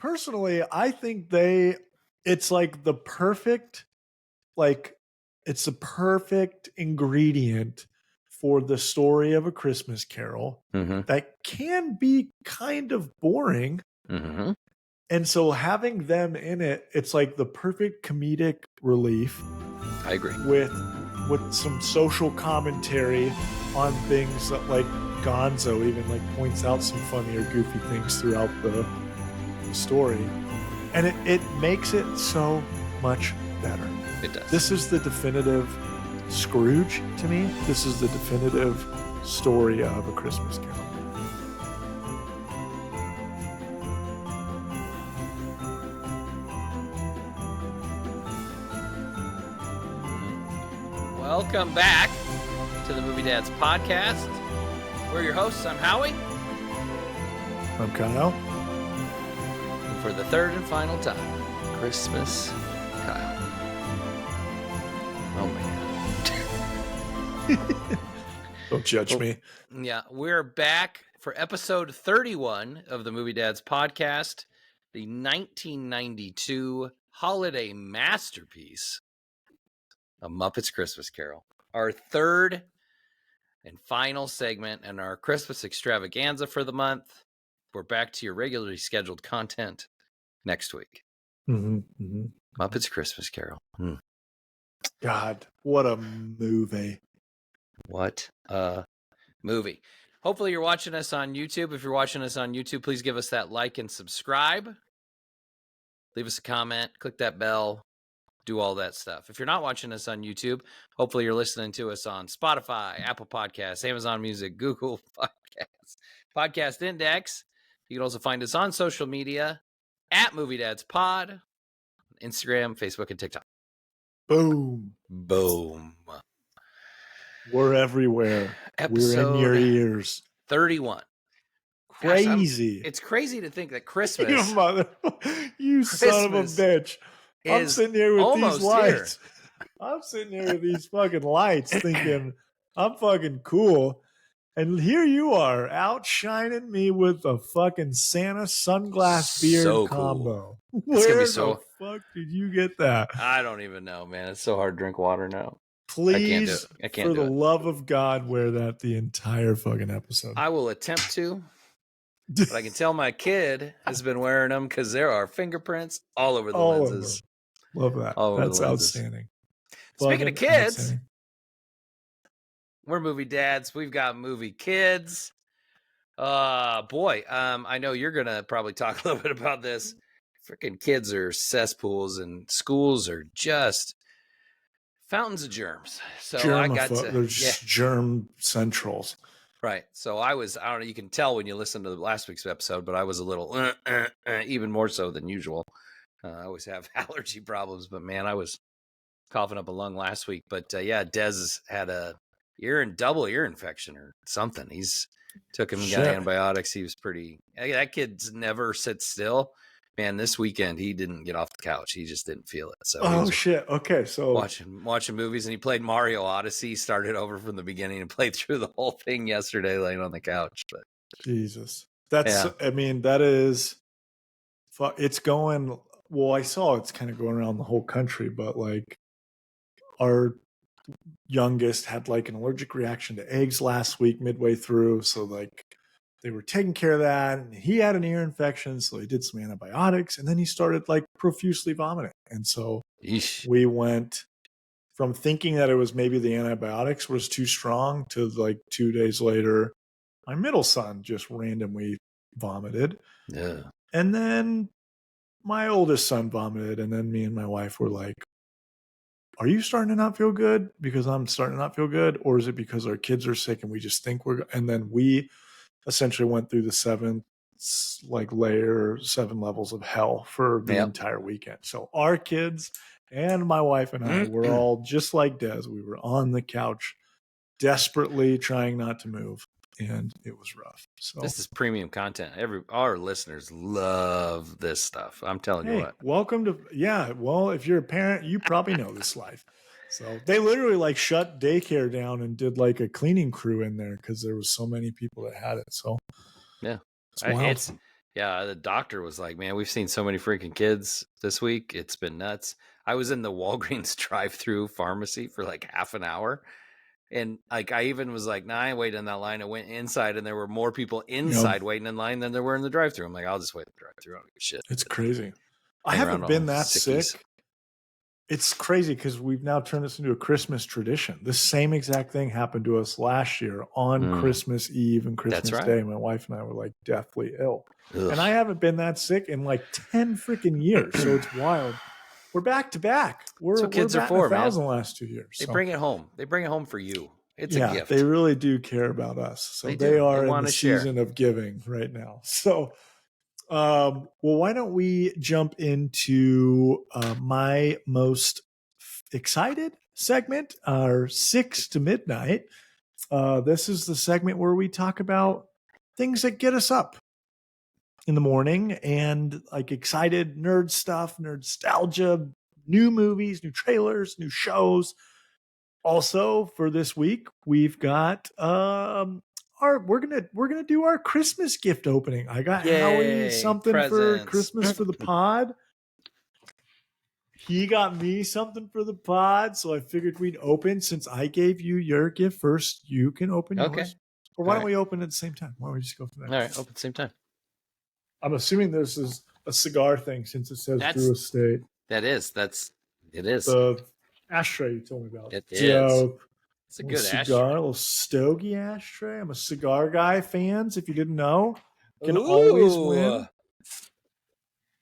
personally, I think it's like the perfect, it's the perfect ingredient for the story of A Christmas Carol that can be kind of boring. And so having them in it, it's like the perfect comedic relief. I agree. With some social commentary on things that, like, Gonzo even like points out some funny or goofy things throughout the story. And it makes it so much better. It does. This is the definitive Scrooge to me. This is the definitive story of A Christmas Carol. Welcome back to the Movie Dads podcast. We're your hosts. I'm Howie. I'm Kyle. And for the third and final time, Christmas Kyle. Oh, man. Don't judge me. Yeah, we're back for episode 31 of the Movie Dads podcast, the 1992 holiday masterpiece, A Muppets Christmas Carol. Our third and final segment in our Christmas extravaganza for the month. We're back to your regularly scheduled content next week. Muppets Christmas Carol. God, what a movie. What a movie. Hopefully you're watching us on YouTube. If you're watching us on YouTube, please give us that like and subscribe. Leave us a comment. Click that bell. Do all that stuff. If you're not watching us on YouTube, hopefully you're listening to us on Spotify, Apple Podcasts, Amazon Music, Google Podcasts, Podcast Index. You can also find us on social media at Movie Dads Pod, Instagram, Facebook, and TikTok. Boom. We're everywhere. We're in your ears. 31. Crazy. Gosh, it's crazy to think that Christmas. You son of a bitch. I'm sitting here with these lights. I'm sitting here with these fucking lights thinking I'm fucking cool. And here you are outshining me with a fucking Santa sunglass beard combo. Cool. Where the fuck did you get that? I don't even know, man. It's so hard to drink water now. Please, I can't for the love of God, wear that the entire fucking episode. I will attempt to. But I can tell my kid has been wearing them because there are fingerprints all over the lenses. Love that. That's outstanding. Speaking of kids, we're movie dads. We've got movie kids. Boy, I know you're going to probably talk a little bit about this. Freaking kids are cesspools and schools are just fountains of germs. So there's germ centrals. Right. So I don't know, you can tell when you listen to last week's episode, but I was a little, even more so than usual. I always have allergy problems, but man, I was coughing up a lung last week. But Dez had a double ear infection or something. He's took him and got antibiotics. He was that kid's never sits still. Man, this weekend he didn't get off the couch. He just didn't feel it. So Okay, so watching movies, and he played Mario Odyssey. Started over from the beginning and played through the whole thing yesterday, laying on the couch. But Jesus, I mean, that is, it's going. Well, I saw it's kind of going around the whole country, but like our youngest had like an allergic reaction to eggs last week midway through, so like they were taking care of that, and he had an ear infection, so he did some antibiotics, and then he started like profusely vomiting. And so we went from thinking that it was maybe the antibiotics was too strong to like 2 days later, my middle son just randomly vomited. Yeah. And then my oldest son vomited, and then me and my wife were like, are you starting to not feel good because I'm starting to not feel good? Or is it because our kids are sick and we just think and then we essentially went through the 7 levels of hell for the entire weekend. So our kids and my wife and I were all just like Des. We were on the couch desperately trying not to move, and it was rough. So this is premium content. Our listeners love this stuff. I'm telling you what. Welcome to well, if you're a parent, you probably know this life. So they literally like shut daycare down and did like a cleaning crew in there because there was so many people that had it. So yeah, it's wild. Yeah, the doctor was like, man, we've seen so many freaking kids this week. It's been nuts. I was in the Walgreens drive-through pharmacy for like half an hour. And like I even was like, nah, I ain't waiting in that line. I went inside and there were more people inside waiting in line than there were in the drive-through. I'm like, I'll just wait in the drive-through. I don't give a shit. It's crazy. I Hang haven't around been all that sickies. sick. It's crazy because we've now turned this into a Christmas tradition. The same exact thing happened to us last year on Christmas Eve and Christmas Day. My wife and I were like deathly ill. Ugh. And I haven't been that sick in like 10 freaking years. So it's wild. We're back to back. We're kids are for, 1,000 last 2 years. They bring it home. They bring it home for you. It's a gift. They really do care about us. So they are in the season of giving right now. So, well, why don't we jump into my most excited segment, our 6 to midnight. This is the segment where we talk about things that get us up in the morning and like excited nerd stuff, nerd nostalgia, new movies, new trailers, new shows. Also for this week, we've got we're gonna do our Christmas gift opening. I got Howie something for Christmas for the pod. He got me something for the pod, so I figured we'd open. Since I gave you your gift first, you can open yours. Or why don't we open at the same time? Why don't we just go for that? All right, open at the same time. I'm assuming this is a cigar thing since it says Drew Estate. It is. The ashtray you told me about. It is. It's a good cigar, ashtray. A little stogie ashtray. I'm a cigar guy, fans. If you didn't know, can always win.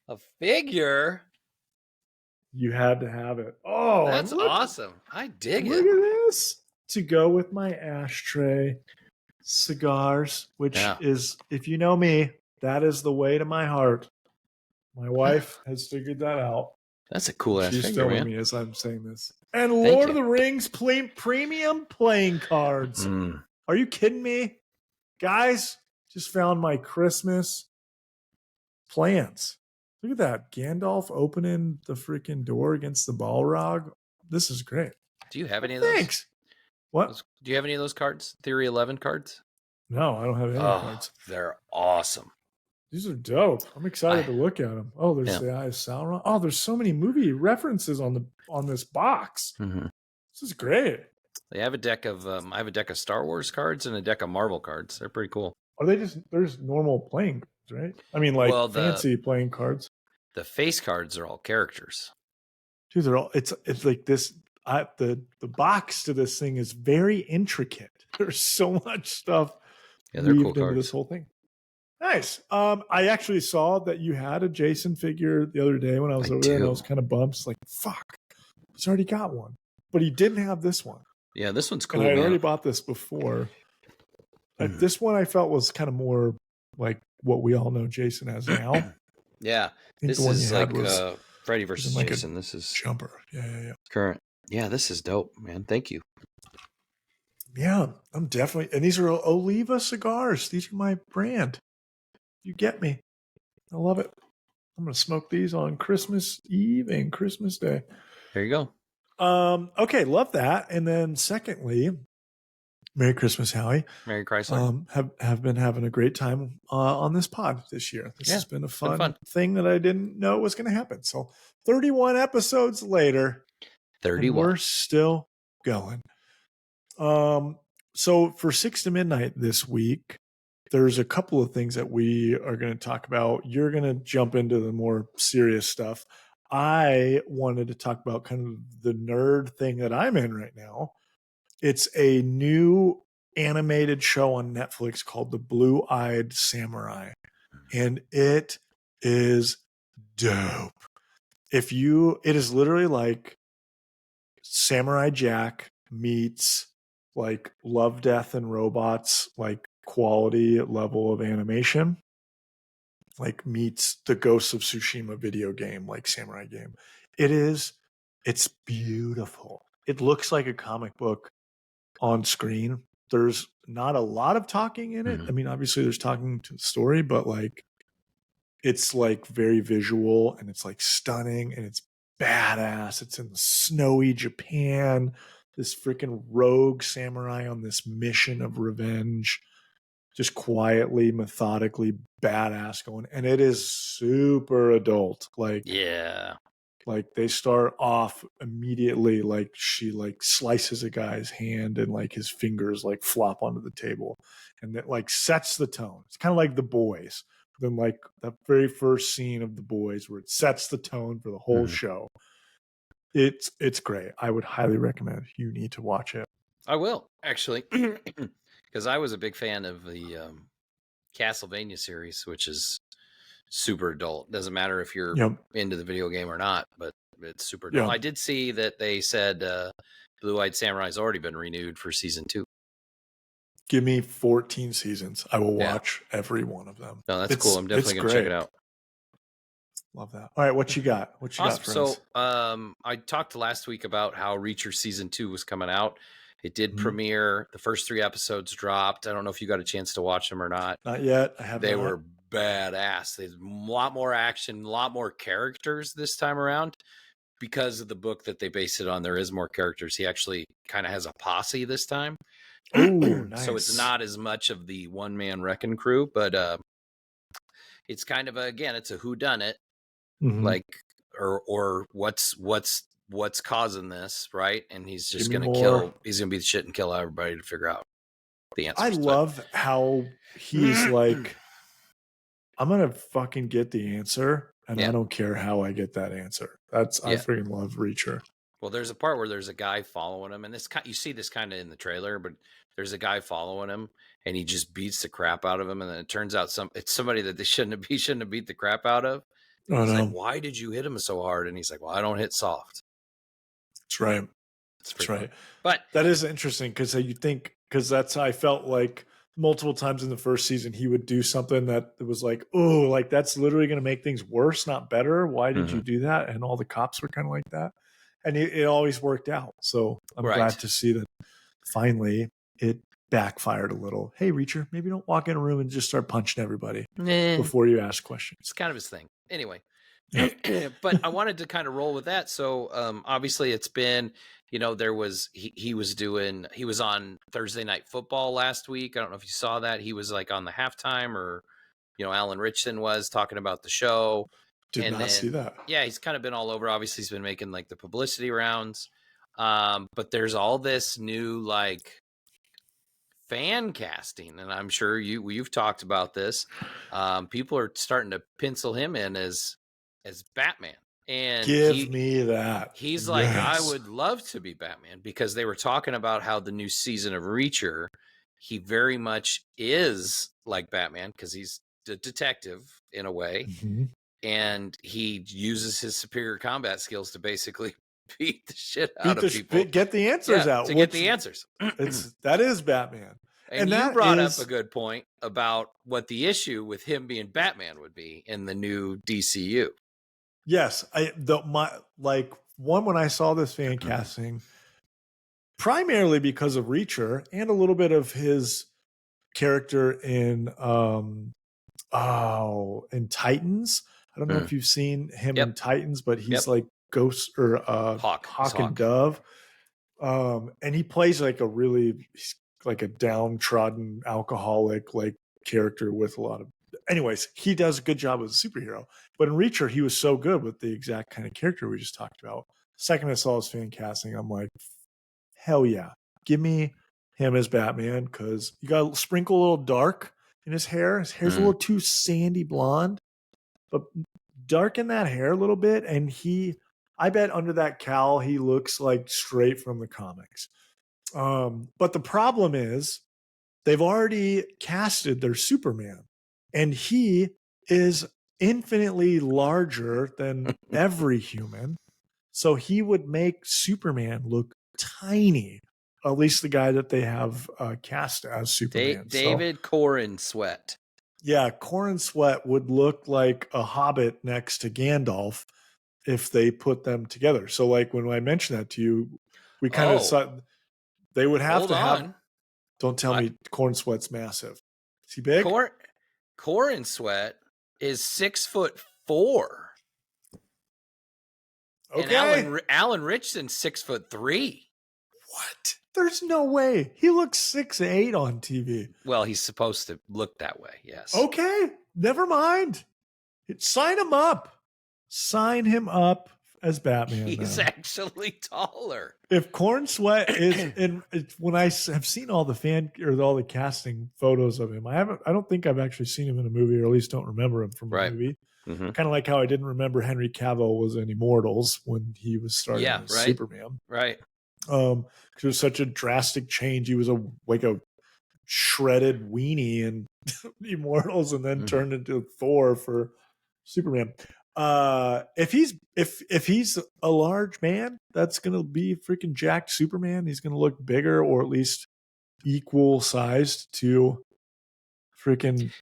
A figure. You had to have it. Oh, that's awesome. I dig it. Look at this. To go with my ashtray, cigars, which is, if you know me, that is the way to my heart. My wife has figured that out. That's a cool ass She's figure, filming me as I'm saying this. And Lord of the Rings premium playing cards. Are you kidding me? Guys, just found my Christmas plans. Look at that. Gandalf opening the freaking door against the Balrog. This is great. Do you have any of those? Thanks. What? Do you have any of those cards? Theory 11 cards? No, I don't have any cards. They're awesome. These are dope. I'm excited to look at them. Oh, there's the Eye of Sauron. Oh, there's so many movie references on this box. This is great. They have a deck of I have a deck of Star Wars cards and a deck of Marvel cards. They're pretty cool. Are they there's normal playing cards, right? I mean, like fancy playing cards. The face cards are all characters. Dude, they're all it's like this. The box to this thing is very intricate. There's so much stuff they're cool cards. Into this whole thing. Nice. I actually saw that you had a Jason figure the other day when I was over there, and I was kind of bummed. It's like, fuck, he's already got one, but he didn't have this one. Yeah, this one's cool. And I had already bought this before. This one I felt was kind of more like what we all know Jason has now. Yeah, this is like Freddy versus Jason. This is jumper. Yeah. Current. Yeah, this is dope, man. Thank you. Yeah, I'm definitely. And these are Oliva cigars. These are my brand. You get me. I love it. I'm going to smoke these on Christmas Eve and Christmas Day. There you go. Okay, love that. And then secondly, Merry Christmas, Howie. Merry Chrysler. Have been having a great time on this pod this year. This has been a fun thing that I didn't know was going to happen. So 31 episodes later, 31. We're still going. So for 6 to midnight this week, there's a couple of things that we are going to talk about. You're going to jump into the more serious stuff. I wanted to talk about kind of the nerd thing that I'm in right now. It's a new animated show on Netflix called The Blue-Eyed Samurai, and it is dope. It is literally like Samurai Jack meets like Love, Death, and Robots, like quality level of animation, like meets the Ghost of Tsushima video game, like samurai game. It's beautiful. It looks like a comic book on screen. There's not a lot of talking in it. I mean, obviously there's talking to the story, but like it's like very visual and it's like stunning and it's badass. It's in snowy Japan. This freaking rogue samurai on this mission of revenge. just quietly, methodically badass going. And it is super adult. Like they start off immediately, like she like slices a guy's hand and like his fingers like flop onto the table. And that like sets the tone. It's kind of like The Boys. Then like that very first scene of The Boys where it sets the tone for the whole show. It's great. I would highly recommend. You need to watch it. I will, actually, because I was a big fan of the Castlevania series, which is super adult. Doesn't matter if you're into the video game or not, but it's super adult. I did see that they said Blue-Eyed Samurai's already been renewed for season 2. Give me 14 seasons. I will watch every one of them. No, that's cool. I'm definitely going to check it out. Love that. All right, what you got? What you got for us? So, I talked last week about how Reacher season 2 was coming out. It did premiere. The first 3 episodes dropped. I don't know if you got a chance to watch them or not. Not yet. I haven't. They were badass. There's a lot more action, a lot more characters this time around. Because of the book that they base it on, there is more characters. He actually kind of has a posse this time. Oh, nice. So it's not as much of the one-man wrecking crew, but it's kind of it's a whodunit. Like, or what's causing this, right? And he's just going to he's going to beat the shit and kill everybody to figure out the answer. I love how he's like, I'm going to fucking get the answer, and I don't care how I get that answer. I freaking love Reacher. Well, there's a part where there's a guy following him, and you see this kind of in the trailer, but there's a guy following him, and he just beats the crap out of him, and then it turns out it's somebody that he shouldn't have beat the crap out of. He's like, why did you hit him so hard? And he's like, well, I don't hit soft. That's right. That's right. But that is interesting because that's how I felt like multiple times in the first season, he would do something that was like, oh, like that's literally going to make things worse, not better. Why did you do that? And all the cops were kind of like that. And it always worked out. So I'm glad to see that finally it backfired a little. Hey, Reacher, maybe don't walk in a room and just start punching everybody before you ask questions. It's kind of his thing. Anyway, but I wanted to kind of roll with that. So obviously it's been, there was, he was on Thursday Night Football last week. I don't know if you saw that. He was like on the halftime, or, Alan Ritchson was talking about the show. Did not see that. Yeah, he's kind of been all over. Obviously, he's been making like the publicity rounds. But there's all this new like fan casting, and I'm sure you've talked about this. People are starting to pencil him in as Batman. And give me that. He's like, I would love to be Batman, because they were talking about how the new season of Reacher, he very much is like Batman because he's a detective in a way. And he uses his superior combat skills to basically beat the shit out of people. Get the answers out. To get the answers. That is Batman. And you brought up a good point about what the issue with him being Batman would be in the new DCU. Yes. When I saw this fan casting, primarily because of Reacher and a little bit of his character in Titans. I don't know if you've seen him in Titans, but he's like Ghost or Hawk and Dove. And he plays like like a downtrodden alcoholic like character with a lot of, anyways, he does a good job as a superhero. But in Reacher, he was so good with the exact kind of character we just talked about. Second I saw his fan casting, I'm like, hell yeah, give me him as Batman, because you got to sprinkle a little dark in his hair. His hair's a little too sandy blonde, but darken that hair a little bit, and I bet under that cowl he looks like straight from the comics. But the problem is they've already casted their Superman, and he is infinitely larger than every human. So he would make Superman look tiny, at least the guy that they have cast as Superman. David Corn Sweat. Yeah, Corn Sweat would look like a hobbit next to Gandalf if they put them together. So like when I mentioned that to you, we kind of saw they would have to have. Don't tell me Corn Sweat's massive. Is he big? Corn Sweat is 6'4". Okay. And Alan Ritchson's 6'3". What? There's no way. He looks 6'8" on TV. Well, he's supposed to look that way, yes. Okay, never mind. Sign him up. Sign him up as Batman. He's actually taller. If Corn Sweat is in, when I have seen all the all the casting photos of him, I don't think I've actually seen him in a movie, or at least don't remember him from a movie. Mm-hmm. Kind of like how I didn't remember Henry Cavill was in Immortals when he was starting as Superman. Right. Because it was such a drastic change. He was a shredded weenie in Immortals, and then turned into Thor for Superman. If he's a large man, that's gonna be freaking jacked Superman. He's gonna look bigger, or at least equal sized to freaking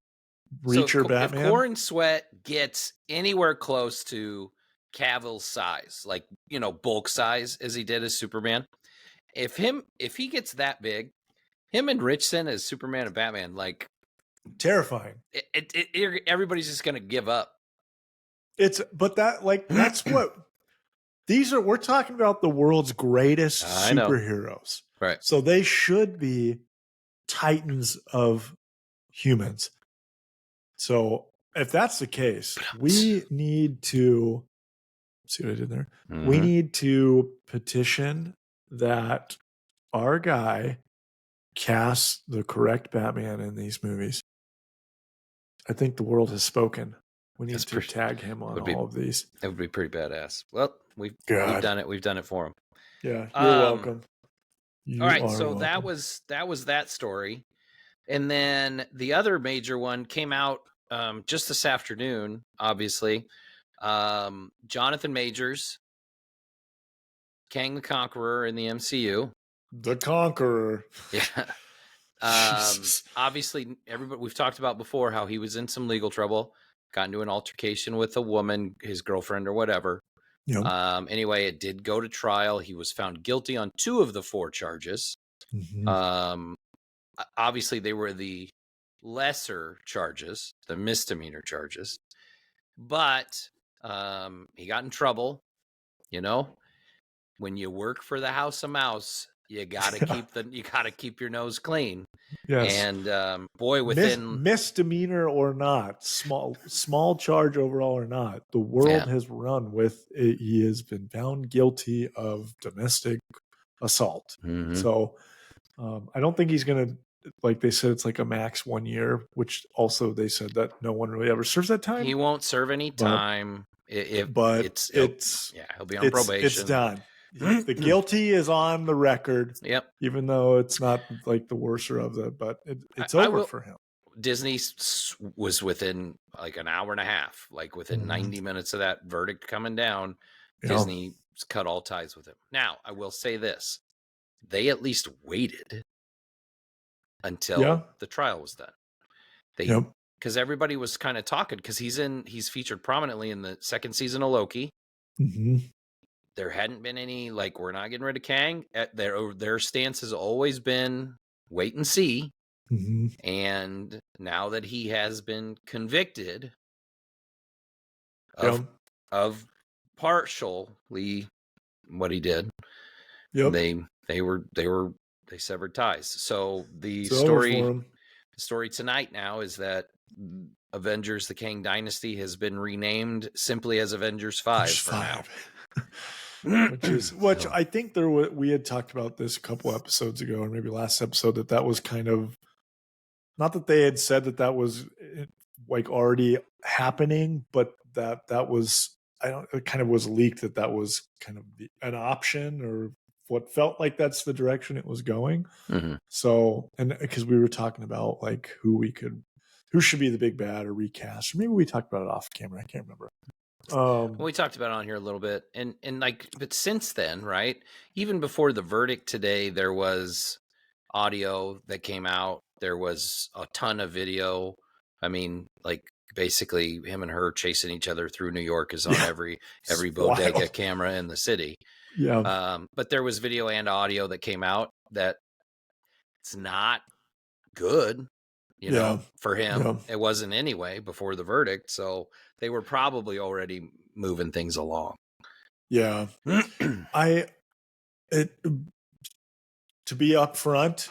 Reacher Batman. If Corn Sweat gets anywhere close to Cavill's size, like, you know, bulk size as he did as Superman, if he gets that big, him and Ritchson as Superman and Batman, like, terrifying. Everybody's just gonna give up. That's what we're talking about, the world's greatest superheroes. Right. So they should be titans of humans. So if that's the case, we need to see what I did there. Mm-hmm. We need to petition that our guy casts the correct Batman in these movies. I think the world has spoken. We need to tag him on all of these. It would be pretty badass. Well, we've done it. We've done it for him. Yeah, you're welcome. All right, so welcome. that was that story. And then the other major one came out just this afternoon, obviously. Jonathan Majors, Kang the Conqueror in the MCU. The Conqueror. Yeah. Obviously, everybody, we've talked about before how he was in some legal trouble, got into an altercation with a woman, his girlfriend or whatever. Yep. Anyway, it did go to trial. He was found guilty on 2 of the 4 charges. Mm-hmm. Obviously, they were the lesser charges, the misdemeanor charges, but he got in trouble. You know, when you work for the House of Mouse, you gotta keep your nose clean. Yes. And boy, within misdemeanor or not, small charge overall or not, the world has run with it. He has been found guilty of domestic assault. Mm-hmm. So I don't think he's gonna, like they said, it's like a max 1 year, which also they said that no one really ever serves that time. He won't serve any time. He'll be on probation. It's done. The guilty is on the record. Yep. Even though it's not like the worser of the, but it's over for him. Disney was within like an hour and a half, like within 90 minutes of that verdict coming down. Disney cut all ties with him. Now, I will say this: they at least waited until the trial was done. Because everybody was kind of talking, because he's featured prominently in the 2nd season of Loki. Mm-hmm. There hadn't been any, like, we're not getting rid of Kang. Their stance has always been wait and see. Mm-hmm. And now that he has been convicted of partially what he did, they severed ties. So the story tonight now is that Avengers: The Kang Dynasty has been renamed simply as Avengers 5 for now. Which I think we had talked about this a couple episodes ago, or maybe last episode, that was kind of, not that they had said that was like already happening, but that was, it kind of was leaked that was kind of an option, or what felt like that's the direction it was going. Mm-hmm. So, and because we were talking about like who should be the big bad or recast, or maybe we talked about it off camera. I can't remember. We talked about it on here a little bit, and like, but since then, right? Even before the verdict today, there was audio that came out. There was a ton of video. I mean, like, basically him and her chasing each other through New York is on every bodega camera in the city. Yeah. But there was video and audio that came out that it's not good. You know, for him, it wasn't anyway before the verdict. So they were probably already moving things along. Yeah. to be upfront,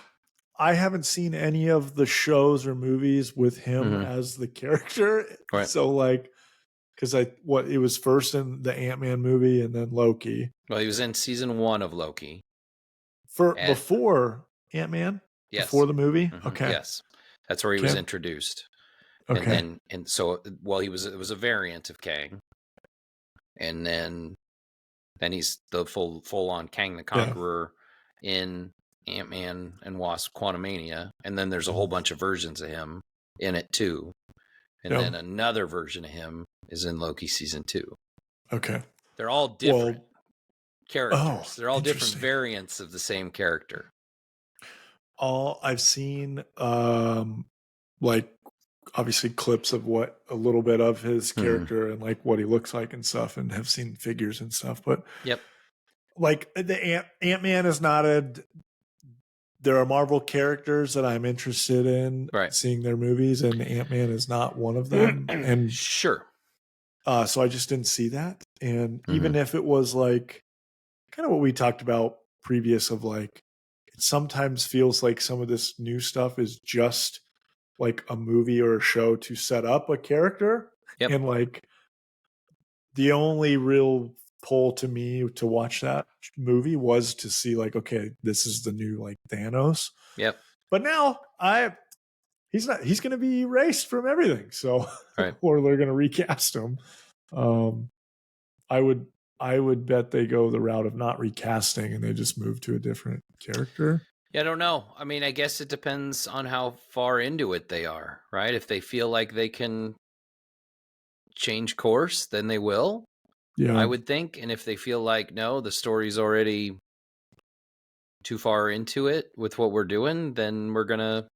I haven't seen any of the shows or movies with him as the character. Right. So like, because it was first in the Ant-Man movie and then Loki. Well, he was in season 1 of Loki. Before Ant-Man? Yes. Before the movie? Okay. Yes. That's where he was introduced. Okay. And so, well, it was a variant of Kang. And then he's the full on Kang the Conqueror in Ant-Man and Wasp Quantumania. And then there's a whole bunch of versions of him in it too. And then another version of him is in Loki season 2. Okay. They're all different characters. They're all different variants of the same character. I've seen like obviously clips of a little bit of his character and like what he looks like and stuff, and have seen figures and stuff. But like the Ant-Man is not there are Marvel characters that I'm interested in seeing their movies, and Ant-Man is not one of them. And sure. So I just didn't see that. And even if it was like kind of what we talked about previous of like, it sometimes feels like some of this new stuff is just like a movie or a show to set up a character. And like the only real pull to me to watch that movie was to see like, okay, this is the new like Thanos. But now he's going to be erased from everything. So, or they're going to recast him. I would bet they go the route of not recasting and they just move to a different character. Yeah, I don't know. I mean, I guess it depends on how far into it they are, right? If they feel like they can change course, then they will. Yeah, I would think. And if they feel like, no, the story's already too far into it with what we're doing, then we're gonna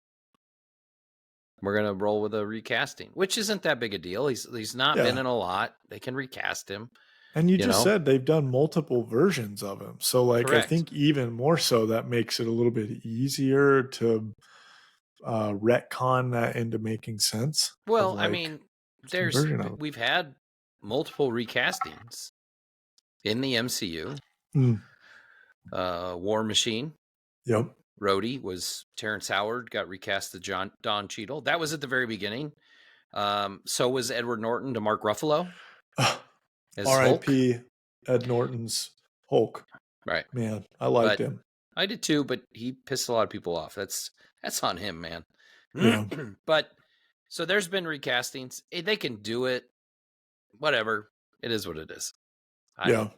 roll with a recasting, which isn't that big a deal. He's not been in a lot. They can recast him. And you just said they've done multiple versions of him. So like, I think even more so that makes it a little bit easier to retcon that into making sense. Well, like, I mean, we've had multiple recastings in the MCU. War Machine. Yep. Rhodey was Terrence Howard, got recast to Don Cheadle. That was at the very beginning. So was Edward Norton to Mark Ruffalo. R.I.P. Ed Norton's Hulk. Right. Man, I liked him. I did too, but he pissed a lot of people off. That's on him, man. Yeah. But so there's been recastings. They can do it. Whatever. It is what it is. I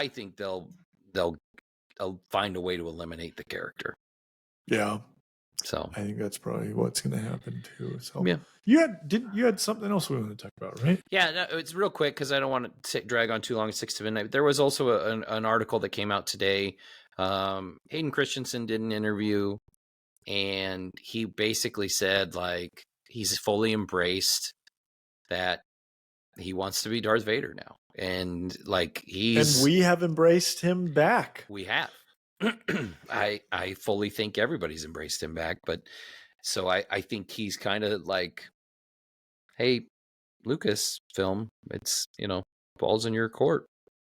think they'll find a way to eliminate the character. Yeah. So I think that's probably what's going to happen too. So yeah, you had something else we want to talk about, right? Yeah, no, it's real quick because I don't want to drag on too long. 6 to midnight. There was also an article that came out today. Hayden Christensen did an interview, and he basically said like he's fully embraced that he wants to be Darth Vader now, and like and we have embraced him back. We have. I fully think everybody's embraced him back, but so I think he's kind of like, hey, Lucasfilm, it's ball's in your court,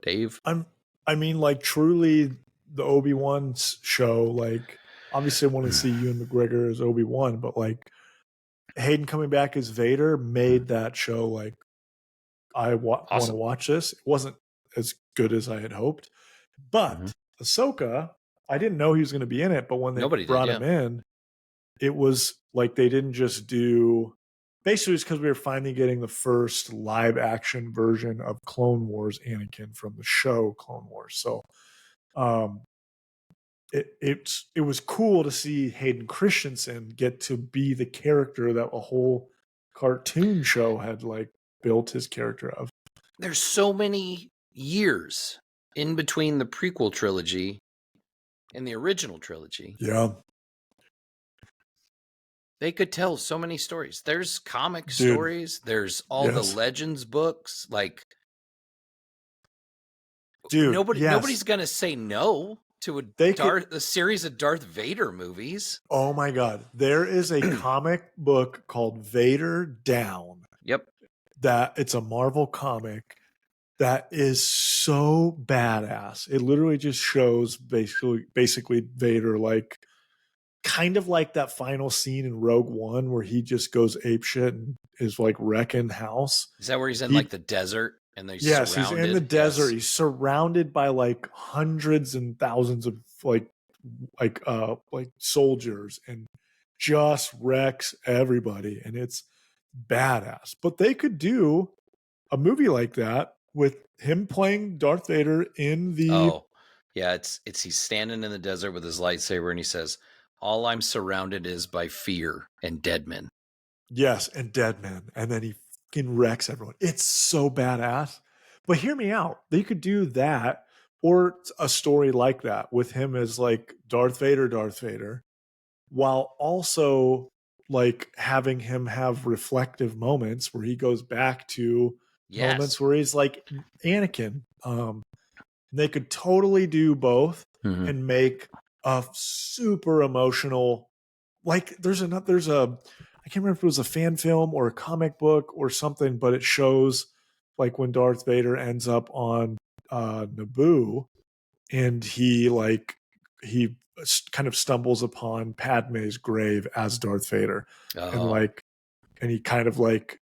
Dave. I mean, like truly, the Obi-Wan show. Like, obviously, I want to see Ewan McGregor as Obi-Wan, but like Hayden coming back as Vader made that show like I want to watch this. It wasn't as good as I had hoped, but Ahsoka, I didn't know he was going to be in it, but when they brought him in, it was like they didn't just do. Basically, it's because we were finally getting the first live action version of Clone Wars Anakin from the show Clone Wars. So, it was cool to see Hayden Christensen get to be the character that a whole cartoon show had like built his character of. There's so many years in between the prequel trilogy and the original trilogy. Yeah. They could tell so many stories. There's comic stories. There's all the Legends books. Like, nobody's going to say no to a series of Darth Vader movies. Oh my God. There is a comic book called Vader Down. Yep. That it's a Marvel comic that is so badass. It literally just shows basically Vader like kind of like that final scene in Rogue One where he just goes apeshit and is like wrecking house. Is that where he's in like the desert and they're surrounded? He's in the desert. Yes. He's surrounded by like hundreds and thousands of like soldiers and just wrecks everybody, and it's badass. But they could do a movie like that with him playing Darth Vader in the it's he's standing in the desert with his lightsaber and he says, "All I'm surrounded is by fear and dead men." Yes, and dead men, and then he fucking wrecks everyone. It's so badass. But hear me out. They could do that or a story like that with him as like Darth Vader, while also like having him have reflective moments where he goes back to moments where he's like Anakin. They could totally do both and make a super emotional, like there's a I can't remember if it was a fan film or a comic book or something, but it shows like when Darth Vader ends up on Naboo and he kind of stumbles upon Padme's grave as Darth Vader. And he kind of like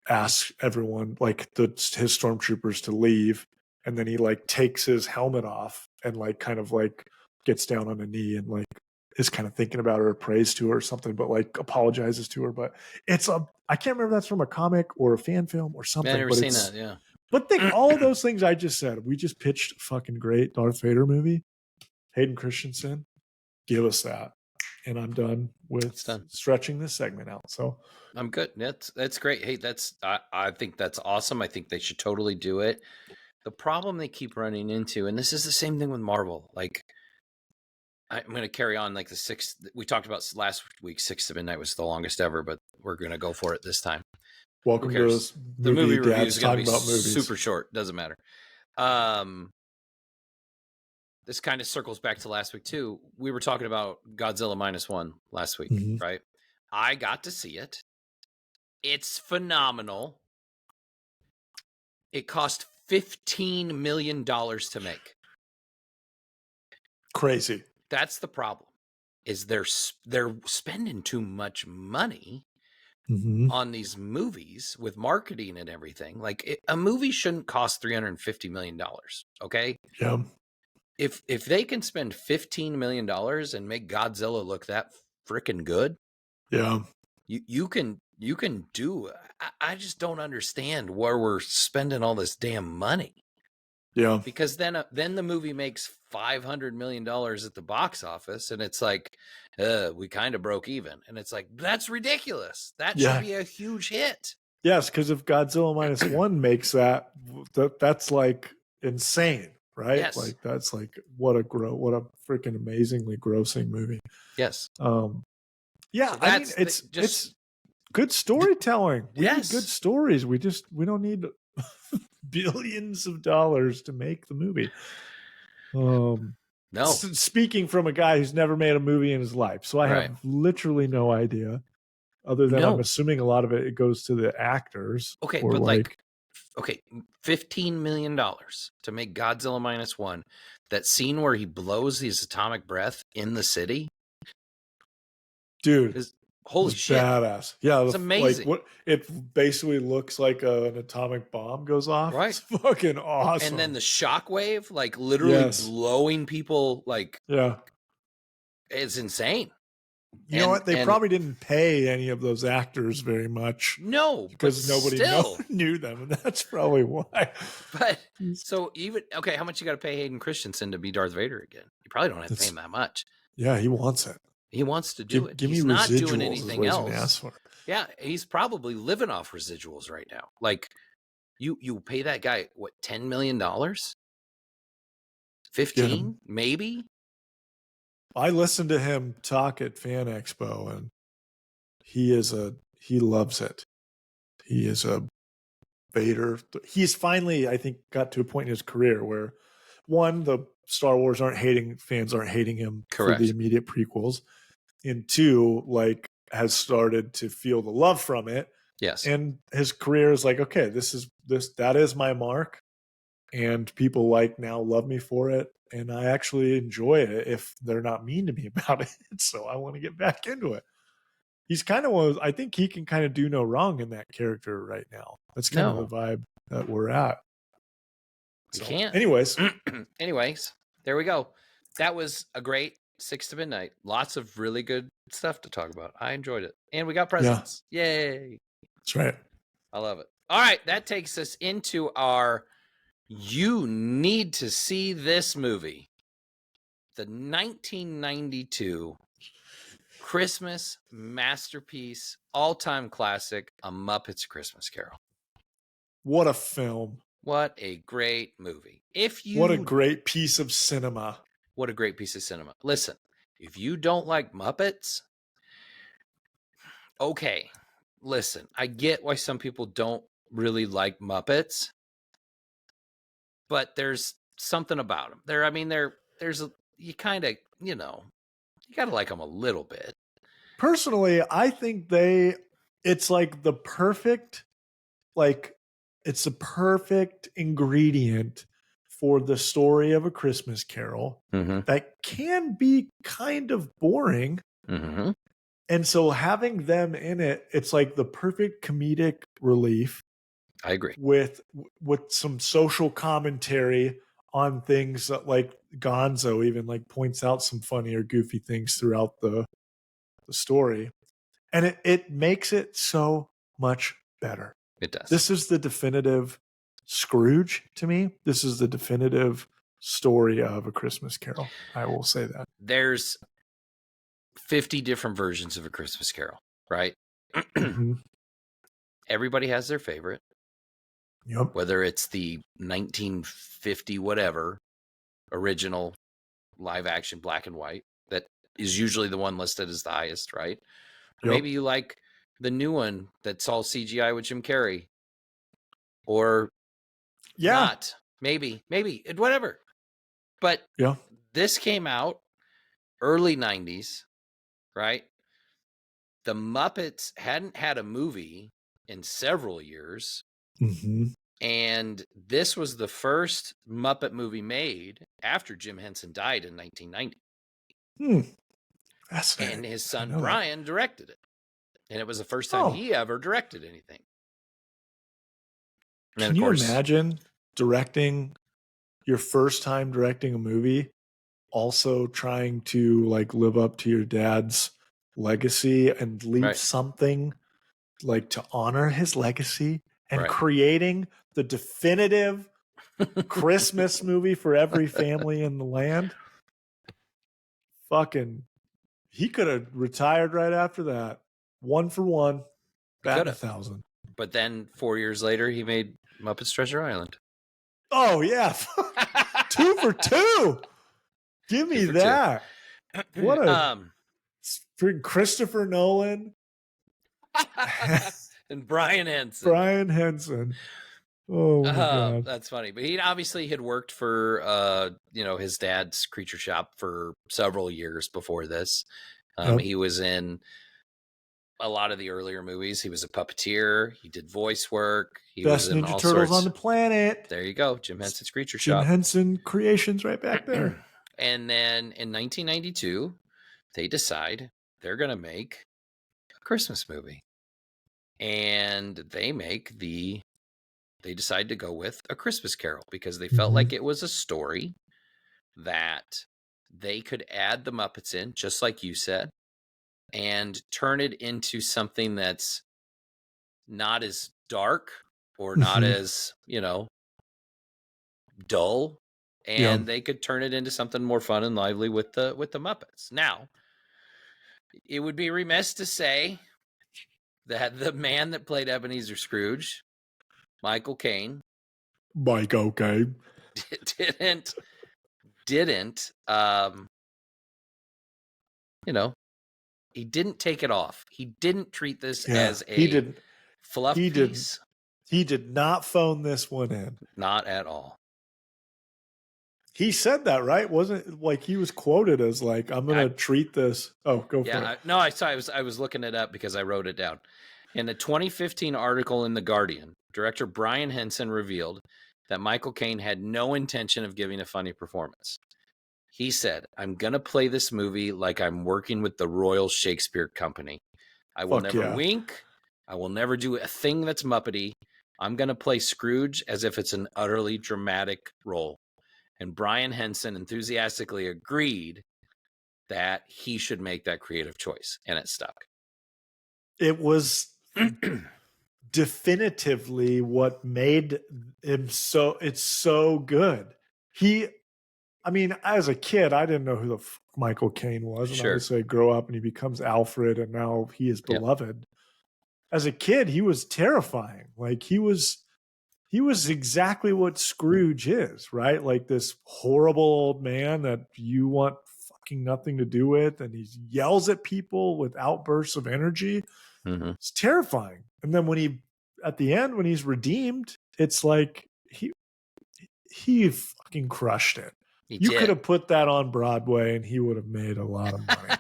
asks everyone, like his stormtroopers, to leave, and then he like takes his helmet off and like kind of like gets down on a knee and like is kind of thinking about her, prays to her or something, but like apologizes to her. But I can't remember if that's from a comic or a fan film or something. I've never seen that. Yeah. But think all of those things I just said. We just pitched a fucking great Darth Vader movie. Hayden Christensen, give us that. And I'm done with stretching this segment out. So I'm good. That's great. Hey, I think that's awesome. I think they should totally do it. The problem they keep running into, and this is the same thing with Marvel, like I'm going to carry on like the sixth. We talked about last week. 6 to Midnight was the longest ever, but we're going to go for it this time. Welcome to the movie review is going to be super short. Doesn't matter. This kind of circles back to last week too. We were talking about Godzilla -1 last week, right? I got to see it. It's phenomenal. It cost $15 million to make. Crazy. That's the problem. Is they're spending too much money on these movies with marketing and everything. Like a movie shouldn't cost $350 million. Okay. Yeah. If they can spend $15 million and make Godzilla look that freaking good. Yeah. You can do. I just don't understand where we're spending all this damn money. Yeah. Because then the movie makes $500 million at the box office, and it's like, we kind of broke even, and it's like, that's ridiculous. That should be a huge hit. Yes, because if Godzilla -1 makes that's like insane, right? Yes. Like that's like what a freaking amazingly grossing movie. Yes. Yeah, so I mean it's good storytelling. We need good stories. We don't need billions of dollars to make the movie. No. Speaking from a guy who's never made a movie in his life, so I have literally no idea. Other than I'm assuming a lot of it goes to the actors. Okay, but like $15 million to make Godzilla -1. That scene where he blows his atomic breath in the city, dude. Holy shit! Badass. Yeah, it's amazing. Like it basically looks like an atomic bomb goes off. Right. It's fucking awesome. And then the shockwave, like literally blowing people, like it's insane. You know what? They probably didn't pay any of those actors very much. No, because nobody knew them, and that's probably why. But so how much you got to pay Hayden Christensen to be Darth Vader again? You probably don't have to pay him that much. Yeah, he wants it. He wants to do it. He's not doing anything else. Yeah, he's probably living off residuals right now. Like you pay that guy what, $10 million? 15 maybe. I listened to him talk at Fan Expo, and he loves it. He is a Vader. He's finally, I think, got to a point in his career where the Star Wars fans aren't hating him for the immediate prequels, and 2, like has started to feel the love from it. Yes. And his career is like, okay, that is my mark. and people now love me for it, and I actually enjoy it if they're not mean to me about it. So I want to get back into it. He's kind of one of those, I think he can kind of do no wrong in that character right now. That's kind of the vibe that we're at. So, you can't. Anyways, there we go. That was a great 6 to Midnight. Lots of really good stuff to talk about. I enjoyed it. And we got presents. Yeah. Yay. That's right. I love it. All right. That takes us into our You Need to See This movie. The 1992 Christmas masterpiece, all-time classic, A Muppets Christmas Carol. What a film. What a great movie. What a great piece of cinema. What a great piece of cinema. Listen, if you don't like Muppets, okay, listen, I get why some people don't really like Muppets, but there's something about them. You kind of, you got to like them a little bit. Personally, I think it's like the perfect, it's the perfect ingredient for the story of A Christmas Carol that can be kind of boring. And so having them in it, it's like the perfect comedic relief. I agree. With some social commentary on things that, like, Gonzo even points out some funny or goofy things throughout the story. And it makes it so much better. It does. This is the definitive Scrooge to me. This is the definitive story of A Christmas Carol. I will say that. There's 50 different versions of A Christmas Carol, right? Everybody has their favorite. Yep. Whether it's the 1950 whatever original live action black and white that is usually the one listed as the highest, right? Or maybe you like the new one that's all CGI with Jim Carrey. Or not. Maybe, whatever. But this came out early 90s, right? The Muppets hadn't had a movie in several years. And this was the first Muppet movie made after Jim Henson died in 1990. And his son Brian directed it. And it was the first time he ever directed anything. Can you imagine directing your first time directing a movie, also trying to live up to your dad's legacy and leave something to honor his legacy and creating the definitive Christmas movie for every family in the land? Fucking, he could have retired right after that. 1 for 1, bat 1,000. But then 4 years later, he made Muppets Treasure Island. Oh, yeah. 2 for 2. Give me that. What a freaking Christopher Nolan. And Brian Henson. Oh, my God. That's funny. But he obviously had worked for, his dad's Creature Shop for several years before this. He was in a lot of the earlier movies. He was a puppeteer. He did voice work. He Best was in Ninja all Turtles sorts. on the planet. There you go. Jim Henson's Creature Shop. Jim Henson Creations right back there. And then in 1992, they decide they're going to make a Christmas movie. And they decide to go with A Christmas Carol because they felt like it was a story that they could add the Muppets in, just like you said, and turn it into something that's not as dark or not as, dull. And they could turn it into something more fun and lively with the Muppets. Now, it would be remiss to say that the man that played Ebenezer Scrooge, Michael Caine, didn't he didn't take it off. He didn't treat this as a fluff piece. He did not phone this one in. Not at all. He said that, right? Wasn't it he was quoted as I'm going to treat this. Oh, go for it. No, I was looking it up because I wrote it down. In a 2015 article in The Guardian, director Brian Henson revealed that Michael Caine had no intention of giving a funny performance. He said, "I'm going to play this movie like I'm working with the Royal Shakespeare Company. I will never wink. I will never do a thing that's Muppety. I'm going to play Scrooge as if it's an utterly dramatic role." And Brian Henson enthusiastically agreed that he should make that creative choice, and it stuck. It was definitively what made him it's so good. I mean, as a kid, I didn't know who the Michael Caine was. And obviously I grow up and he becomes Alfred and now he is beloved. As a kid, he was terrifying. Like he was exactly what Scrooge is, right? Like this horrible old man that you want fucking nothing to do with. And he yells at people with outbursts of energy. Mm-hmm. It's terrifying. And then at the end, when he's redeemed, it's like he fucking crushed it. You could have put that on Broadway and he would have made a lot of money.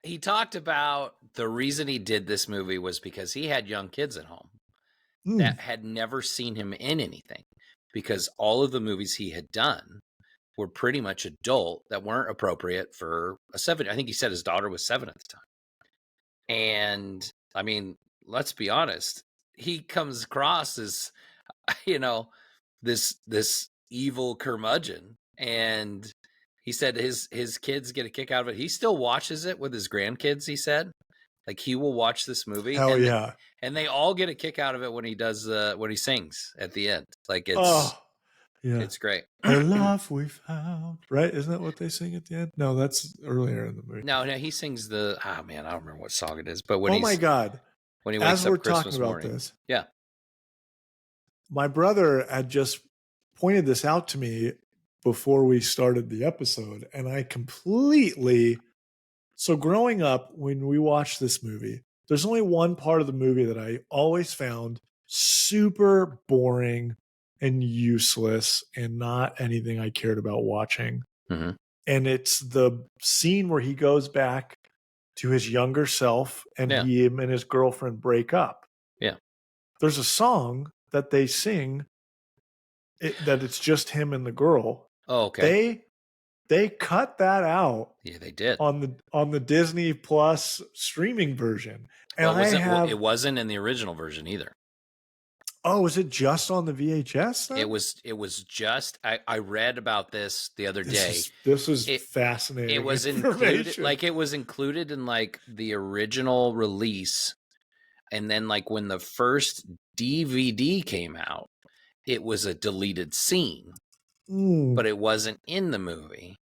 He talked about the reason he did this movie was because he had young kids at home that had never seen him in anything, because all of the movies he had done were pretty much adult that weren't appropriate for a 7. I think he said his daughter was 7 at the time. And I mean, let's be honest, he comes across as, this evil curmudgeon. And he said his kids get a kick out of it. He still watches it with his grandkids, he said. Like, he will watch this movie. Hell yeah. And they all get a kick out of it when he does when he sings at the end. Like, it's great. The love we found, right? Isn't that what they sing at the end? No, that's earlier in the movie. No, he sings I don't remember what song it is. But when my God, when he wakes up Christmas talking about morning, this, my brother had just pointed this out to me before we started the episode, and I completely. So growing up, when we watched this movie, there's only one part of the movie that I always found super boring and useless and not anything I cared about watching. Mm-hmm. And it's the scene where he goes back to his younger self and him and his girlfriend break up. Yeah. There's a song that they sing that it's just him and the girl. Oh, okay. They cut that out. Yeah, they did on the Disney Plus streaming version. And it wasn't in the original version either. Oh, was it just on the VHS then? It was just. I read about this the other day. This is fascinating. It was included, it was included in like the original release, and then like when the first DVD came out, it was a deleted scene, but it wasn't in the movie.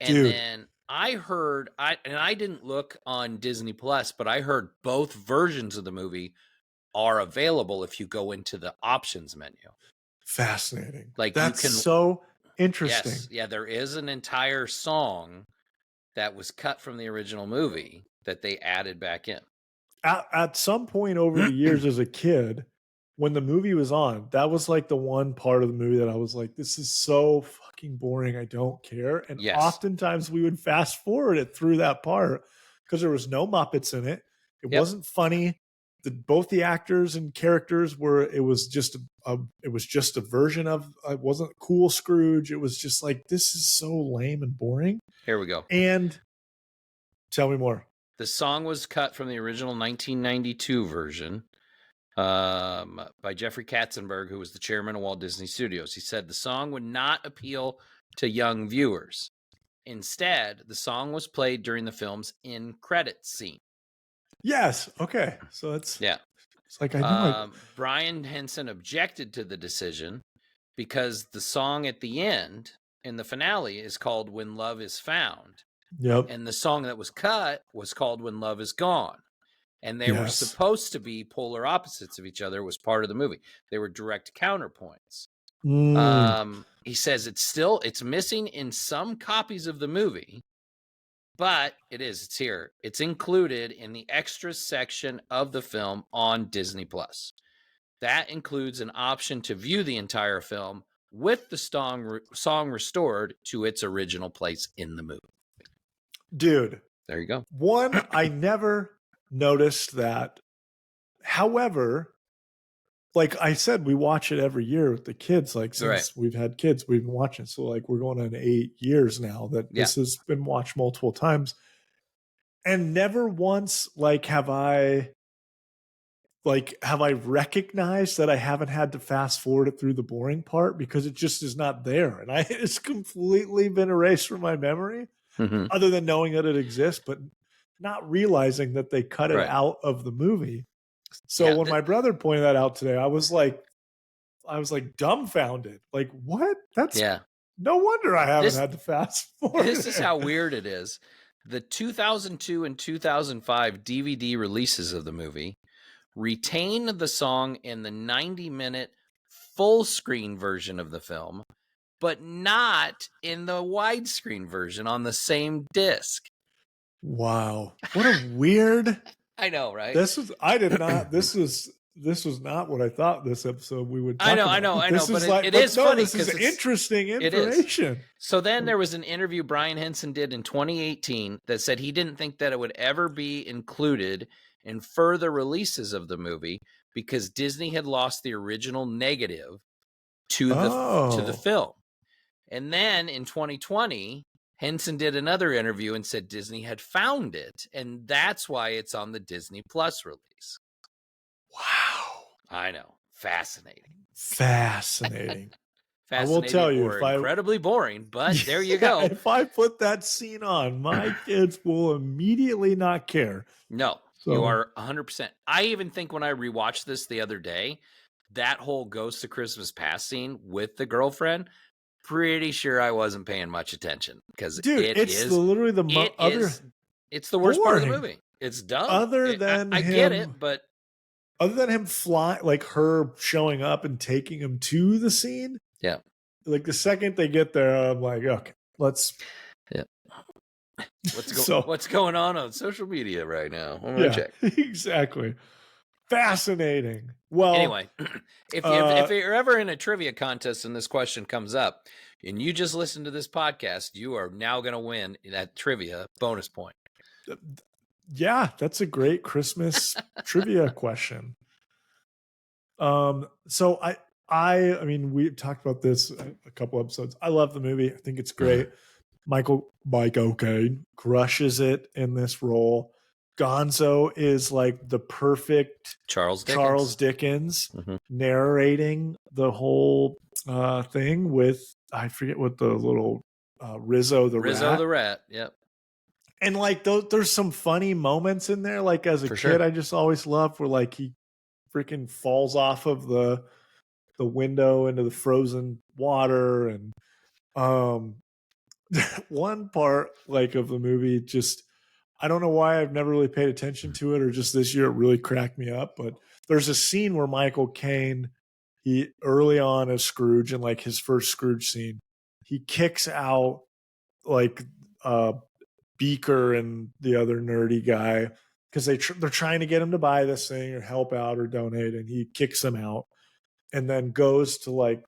And then I heard, I didn't look on Disney Plus, but I heard both versions of the movie are available if you go into the options menu. Fascinating. Like, that's so interesting. Yes, yeah, there is an entire song that was cut from the original movie that they added back in. At some point over the years as a kid, when the movie was on, that was like the one part of the movie that I was like, this is so fucking boring. I don't care. And oftentimes we would fast forward it through that part because there was no Muppets in it. It wasn't funny. Both the actors and characters it was just a version of, it wasn't cool Scrooge. It was just like, this is so lame and boring. Here we go. And tell me more. The song was cut from the original 1992 version by Jeffrey Katzenberg, who was the chairman of Walt Disney Studios. He said the song would not appeal to young viewers. Instead, the song was played during the film's in-credits scene. Yes. Okay. So it's like I know. Brian Henson objected to the decision because the song at the end in the finale is called "When Love Is Found." Yep. And the song that was cut was called "When Love Is Gone." And they were supposed to be polar opposites of each other. It was part of the movie. They were direct counterpoints. He says it's missing in some copies of the movie, but it's here. It's included in the extras section of the film on Disney Plus. That includes an option to view the entire film with the song restored to its original place in the movie. Dude. There you go. One, I never noticed that. However, like I said, we watch it every year with the kids. Like since we've had kids, we've been watching. So like we're going on 8 years now that this has been watched multiple times. And never once have I recognized that I haven't had to fast forward it through the boring part because it just is not there. And it's completely been erased from my memory, other than knowing that it exists, but not realizing that they cut it out of the movie. So when my brother pointed that out today, I was like dumbfounded. Like, what? That's no wonder I haven't had to fast forward. This is how weird it is. The 2002 and 2005 DVD releases of the movie retain the song in the 90-minute full screen version of the film, but not in the widescreen version on the same disc. Wow. What a weird. I know, right? This was not what I thought this episode we would talk about. I know, but it is funny because it's interesting information. So then there was an interview Brian Henson did in 2018 that said he didn't think that it would ever be included in further releases of the movie because Disney had lost the original negative to the film. And then in 2020, Henson did another interview and said Disney had found it, and that's why it's on the Disney Plus release. Wow. I know. Fascinating. I will tell you, incredibly boring, but there you go. If I put that scene on, my kids will immediately not care. No, you are 100%. I even think when I rewatched this the other day, that whole Ghost of Christmas Past scene with the girlfriend, pretty sure I wasn't paying much attention because it's the worst part of the movie. It's dumb. I get it, but other than him flying, like her showing up and taking him to the scene. Yeah. Like the second they get there, I'm like, okay, let's. Yeah. What's going on social media right now? I'm gonna check. Exactly. Fascinating. Well, anyway, if you're ever in a trivia contest and this question comes up and you just listen to this podcast, you are now going to win that trivia bonus point. Yeah, that's a great Christmas trivia question. So I mean, we talked about this a couple episodes. I love the movie. I think it's great. Michael Caine crushes it in this role. Gonzo is like the perfect Charles Dickens narrating the whole thing with, I forget what the little Rizzo the rat. Yep. And like there's some funny moments in there. Like as a kid, I just always loved where like he freaking falls off of the window into the frozen water, and one part like of the movie, just I don't know why I've never really paid attention to it, or just this year it really cracked me up. But there's a scene where Michael Caine, he early on as Scrooge, in like his first Scrooge scene, he kicks out like Beaker and the other nerdy guy because they're trying to get him to buy this thing or help out or donate, and he kicks them out and then goes to like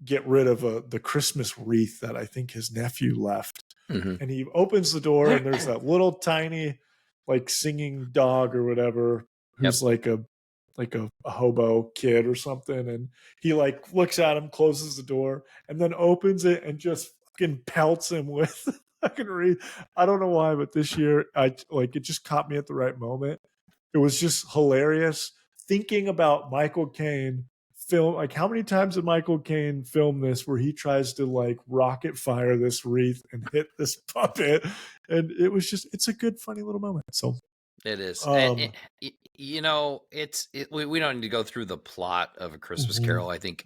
get rid of the Christmas wreath that I think his nephew left. And he opens the door and there's that little tiny like singing dog or whatever who's like a hobo kid or something, and he like looks at him, closes the door, and then opens it and just fucking pelts him with fucking wreath. I don't know why, but this year it just caught me at the right moment. It was just hilarious thinking about Michael Caine film. Like, how many times did Michael Caine film this where he tries to like rocket fire this wreath and hit this puppet? And it was just, it's a good, funny little moment. So it is. You know, we don't need to go through the plot of A Christmas Carol. I think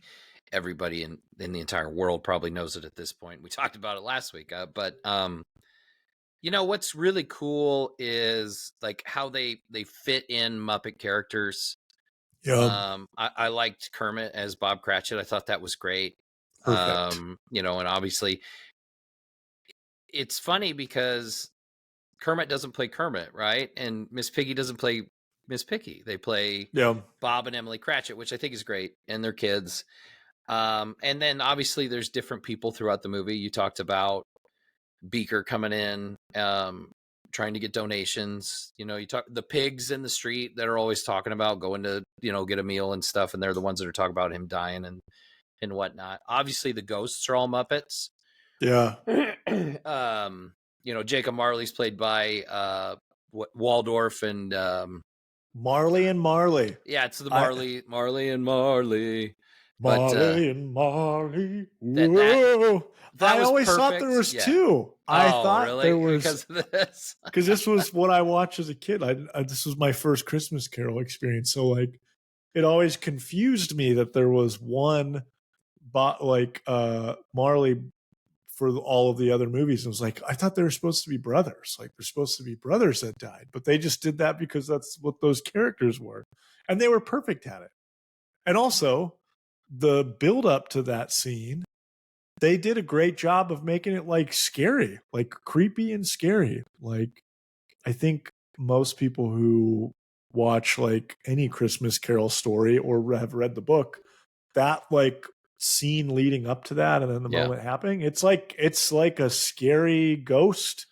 everybody in the entire world probably knows it at this point. We talked about it last week, but you know, what's really cool is like how they fit in Muppet characters. I liked Kermit as Bob Cratchit. I thought that was great. Perfect. You know, and obviously it's funny because Kermit doesn't play Kermit, right? And Miss Piggy doesn't play Miss Piggy. They play Bob and Emily Cratchit, which I think is great, and their kids. And then obviously there's different people throughout the movie. You talked about Beaker coming in. trying to get donations. You know, you talk the pigs in the street that are always talking about going to, you know, get a meal and stuff, and they're the ones that are talking about him dying and whatnot. Obviously, the ghosts are all Muppets. Yeah. You know, Jacob Marley's played by Waldorf and Marley and Marley. Yeah, it's the Marley and Marley. Marley and Marley. That I was always perfect. thought there was two. I thought really? there was because of this. Because this was what I watched as a kid. This was my first Christmas Carol experience. So like, it always confused me that there was one, Marley for all of the other movies. It was like, I thought they were supposed to be brothers. Like, they're supposed to be brothers that died, but they just did that because that's what those characters were, and they were perfect at it. And also, the build up to that scene, they did a great job of making it like scary, like creepy and scary. Like, I think most people who watch like any Christmas Carol story or have read the book, that like scene leading up to that and then the moment happening, it's like a scary ghost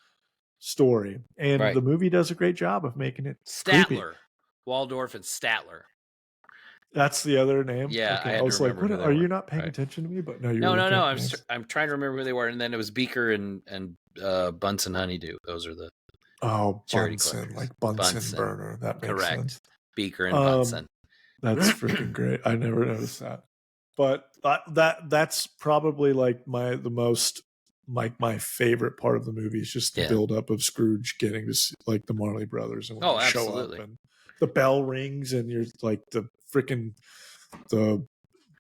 story. And the movie does a great job of making it Statler, creepy. Waldorf and Statler. That's the other name. Yeah, okay. I was like, "What? Are you not paying right. attention to me?" But no, you're no. Nice. I'm trying to remember who they were, and then it was Beaker and Bunsen Honeydew. Those are the charity Bunsen, collectors. like Bunsen burner. That makes sense. Beaker and Bunsen. That's freaking great. I never noticed that. But that's probably like my favorite part of the movie is just the build up of Scrooge getting to see, like, the Marley Brothers, and when they show up and the bell rings and you're like the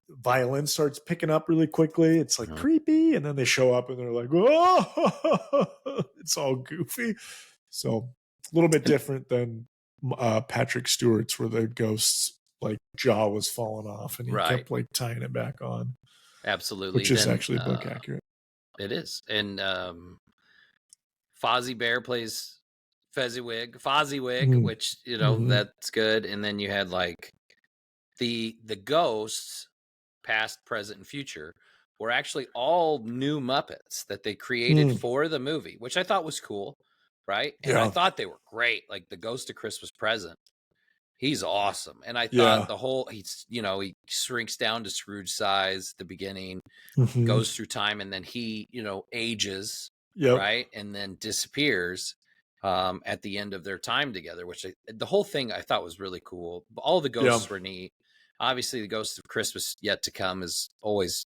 violin starts picking up really quickly. It's like creepy, and then they show up and they're like, oh, it's all goofy. So a little bit different than Patrick Stewart's, where the ghosts, like, jaw was falling off and he kept like tying it back on. Absolutely. Which is actually book accurate. It is. And Fozzie Bear plays Fozziewig, which, you know, that's good. And then you had like the ghosts, past, present, and future, were actually all new Muppets that they created for the movie, which I thought was cool, right? And I thought they were great. Like the Ghost of Christmas Present, he's awesome. And I thought the whole, he shrinks down to Scrooge size at the beginning, goes through time, and then he, you know, ages, right? And then disappears at the end of their time together, which the whole thing I thought was really cool. All the ghosts were neat. Obviously, the Ghost of Christmas Yet to Come is always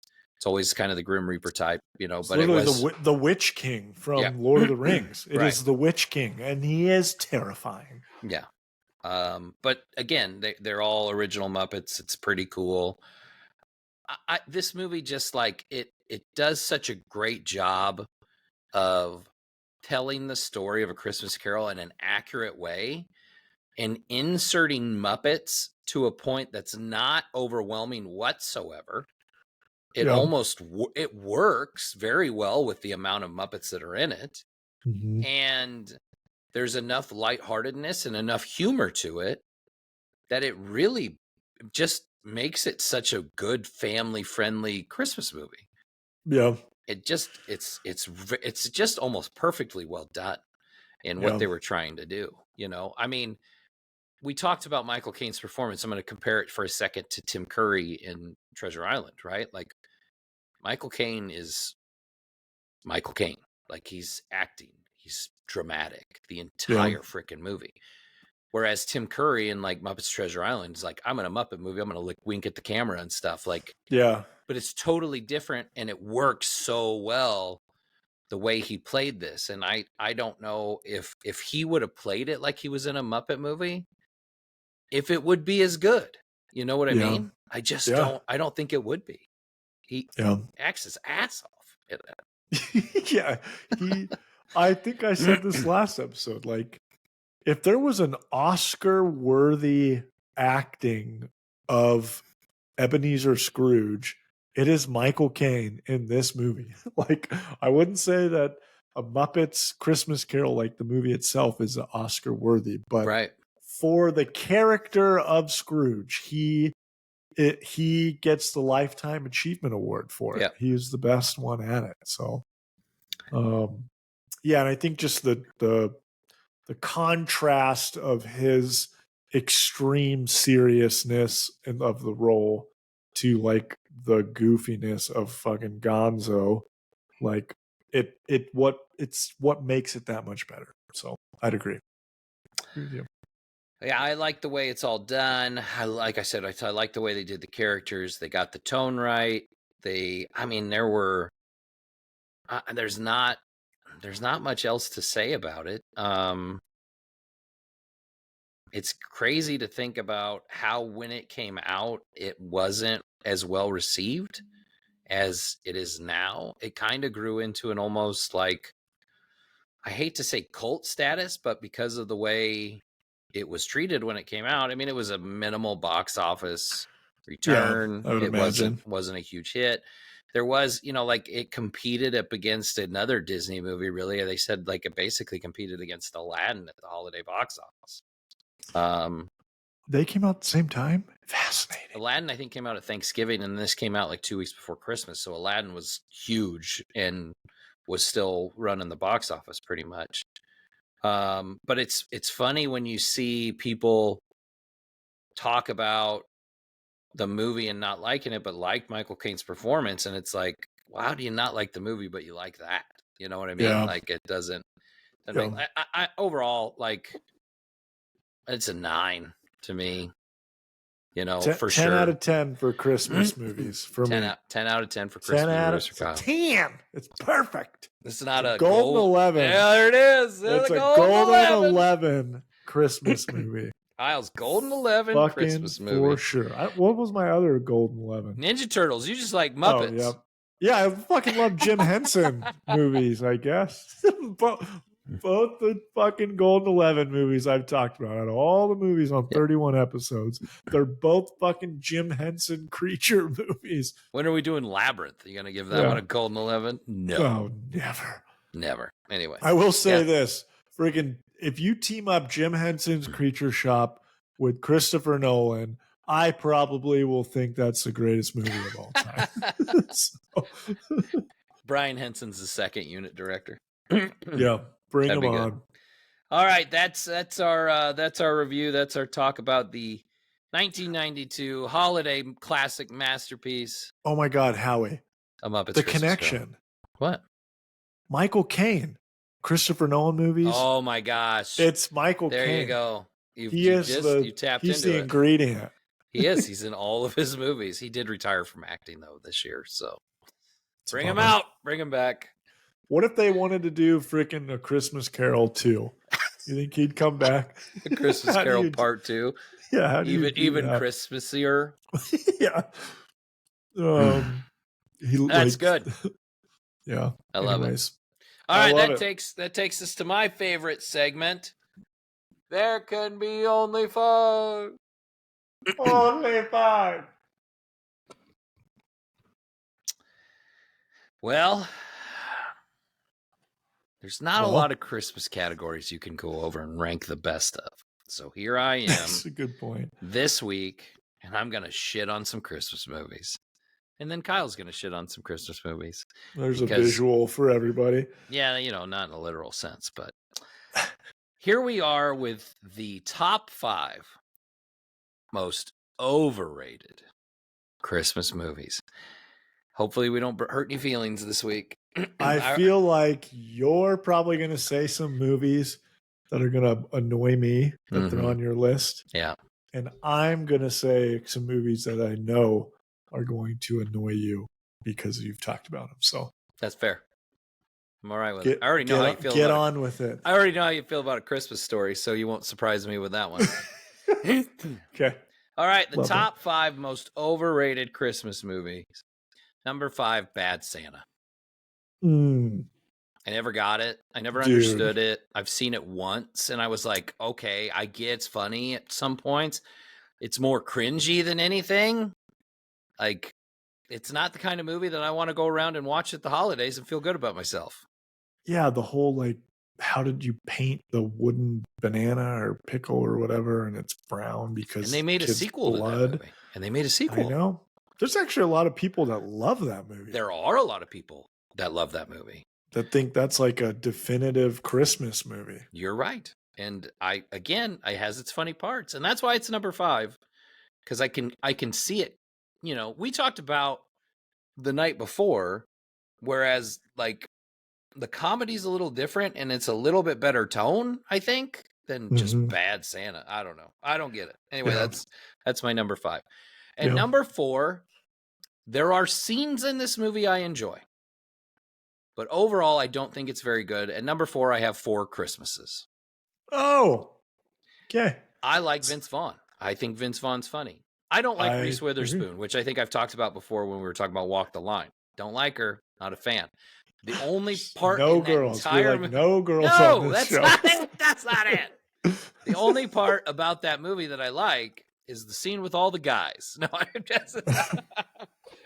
kind of the Grim Reaper type, you know. But it was the Witch King from Lord of the Rings. It is the Witch King, and he is terrifying. Yeah. But again, they're all original Muppets. It's pretty cool. This movie just like it does such a great job of telling the story of A Christmas Carol in an accurate way and inserting Muppets to a point that's not overwhelming whatsoever. It almost it works very well with the amount of Muppets that are in it. And there's enough lightheartedness and enough humor to it that it really just makes it such a good family-friendly Christmas movie. Yeah. It just it's just almost perfectly well done in what they were trying to do, you know. I mean, we talked about Michael Caine's performance. I'm going to compare it for a second to Tim Curry in Treasure Island, right? Like, Michael Caine is Michael Caine. Like, he's acting, he's dramatic the entire freaking movie. Whereas Tim Curry in like Muppets Treasure Island is like, I'm in a Muppet movie, I'm going to like wink at the camera and stuff. Like, but it's totally different, and it works so well the way he played this. And I don't know if he would have played it like he was in a Muppet movie, if it would be as good. You know what I mean? I just I don't think it would be. He acts his ass off in that. I think I said this last episode, like, if there was an Oscar-worthy acting of Ebenezer Scrooge, it is Michael Caine in this movie. Like, I wouldn't say that a Muppets Christmas Carol, like the movie itself, is Oscar-worthy, but for the character of Scrooge, he gets the Lifetime Achievement Award for it. He is the best one at it. So, and I think just the the contrast of his extreme seriousness and of the role to like the goofiness of fucking Gonzo, like it's what makes it that much better. So I'd agree with you. Yeah, I like the way it's all done. Like I said, I like the way they did the characters. They got the tone right. There's not much else to say about it. It's crazy to think about how when it came out, it wasn't as well received as it is now. It kind of grew into an almost like, I hate to say cult status, but because of the way it was treated when it came out, I mean, it was a minimal box office return. Yeah, I would imagine. wasn't a huge hit. There was, like it competed up against another Disney movie, really. They said like it basically competed against Aladdin at the holiday box office. They came out at the same time? Fascinating. Aladdin, I think, came out at Thanksgiving, and this came out like 2 weeks before Christmas. So Aladdin was huge and was still running the box office pretty much. But it's funny when you see people talk about the movie and not liking it, but like Michael Caine's performance, and it's like, well, how do you not like the movie, but you like that? You know what I mean? Yeah. Like it doesn't make, I overall, like, it's a 9 to me. For 10 sure. 10 out of 10 for Christmas movies for 10 me. 10 out of 10 for Christmas movies for Kyle. 10. It's perfect. It's not a golden 11. Yeah, there it is. It's a golden 11 Christmas movie. Kyle's golden 11 Fucking Christmas movie. For sure. What was my other golden 11? Ninja Turtles. You just like Muppets. Oh, yeah, I fucking love Jim Henson movies, I guess. Both the fucking Golden 11 movies I've talked about, out of all the movies on 31 episodes, they're both fucking Jim Henson creature movies. When are we doing Labyrinth? Are you going to give that one a Golden 11? No. Oh, never. Anyway. I will say this. Freaking, if you team up Jim Henson's Creature Shop with Christopher Nolan, I probably will think that's the greatest movie of all time. Brian Henson's the second unit director. Yeah. Bring them on. Good. All right, that's our review. That's our talk about the 1992 holiday classic masterpiece. Oh my God, Howie! A Muppets the Christmas connection. Carol. What? Michael Caine, Christopher Nolan movies. Oh my gosh! It's Michael Caine. There you go. You tapped he's into the ingredient. He is. He's in all of his movies. He did retire from acting though this year, so bring him out. Bring him back. What if they wanted to do freaking A Christmas Carol 2? You think he'd come back? A Christmas Carol Part 2? Yeah. Even Christmassier? Yeah. That's good. Yeah. I love it. All right, that takes us to my favorite segment. There can be only 5. Only 5. Well, there's not a lot of Christmas categories you can go over and rank the best of. So here I am. That's a good point. This week, and I'm going to shit on some Christmas movies. And then Kyle's going to shit on some Christmas movies. There's a visual for everybody. Yeah, not in a literal sense, but here we are with the top 5 most overrated Christmas movies. Hopefully we don't hurt any feelings this week. I feel like you're probably going to say some movies that are going to annoy me that they're on your list. Yeah. And I'm going to say some movies that I know are going to annoy you because you've talked about them. So that's fair. I'm all right with it. I already know how you feel. Get on with it. I already know how you feel about A Christmas Story, so you won't surprise me with that one. Okay. All right. The top 5 most overrated Christmas movies. Number 5, Bad Santa. I never got it. I never understood it. I've seen it once, and I was like, okay, I get it's funny at some points. It's more cringy than anything. Like, it's not the kind of movie that I want to go around and watch at the holidays and feel good about myself. Yeah, the whole, like, how did you paint the wooden banana or pickle or whatever, and it's brown because and they made a sequel to that movie. And they made a sequel. I know. There's actually a lot of people that love that movie. There are a lot of people that love that movie. That think that's like a definitive Christmas movie. You're right. And it has its funny parts, and that's why it's number 5, because I can see it. You know, we talked about The Night Before, whereas like the comedy's a little different and it's a little bit better tone, I think, than just Bad Santa. I don't know. I don't get it. Anyway, that's my number 5. And number 4, there are scenes in this movie I enjoy, but overall, I don't think it's very good. At number 4, I have 4 Christmases. Oh, okay. I like Vince Vaughn. I think Vince Vaughn's funny. I don't like Reese Witherspoon, which I think I've talked about before when we were talking about Walk the Line. Don't like her. Not a fan. The only part no in girls. that entire movie, no girls. No, on this that's show. not it. That's not it. The only part about that movie that I like is the scene with all the guys. No,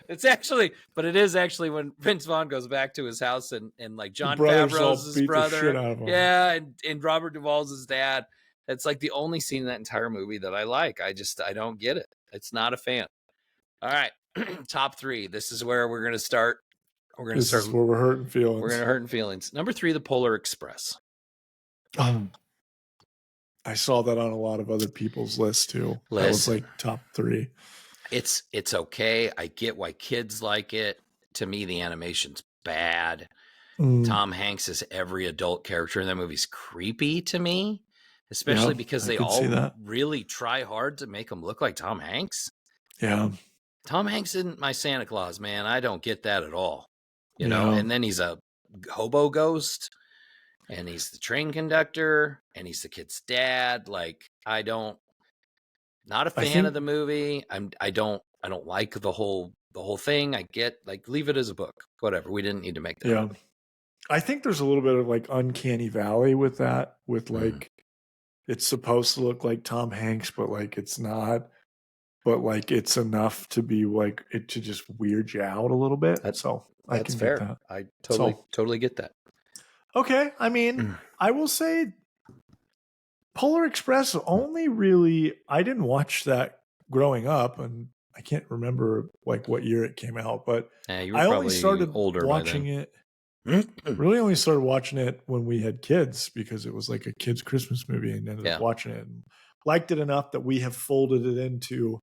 it's actually, but it is actually when Vince Vaughn goes back to his house and like John Favreau's his brother. Yeah, and Robert Duvall's his dad. It's like the only scene in that entire movie that I like. I don't get it. It's not a fan. All right. Top 3. This is where we're going to start. This is where we're hurting feelings. We're going to hurt feelings. Number 3, The Polar Express. I saw that on a lot of other people's lists too. That was like top 3. It's okay. I get why kids like it. To me, the animation's bad. Tom Hanks is every adult character in that movie's creepy to me, especially because they all really try hard to make him look like Tom Hanks. Yeah. Tom Hanks isn't my Santa Claus, man. I don't get that at all. You know, and then he's a hobo ghost, and he's the train conductor, and he's the kid's dad. Like, not a fan of the movie. I don't like the whole thing. I get, like, leave it as a book, whatever. We didn't need to make that. Yeah. I think there's a little bit of like uncanny valley with that, with like, it's supposed to look like Tom Hanks, but like, it's not. But like, it's enough to be like, it to just weird you out a little bit. So that's fair. Get that. I totally get that. Okay. I mean, I will say Polar Express only really, I didn't watch that growing up, and I can't remember like what year it came out, but you were I only started older watching it. Really only started watching it when we had kids, because it was like a kid's Christmas movie, and ended up watching it and liked it enough that we have folded it into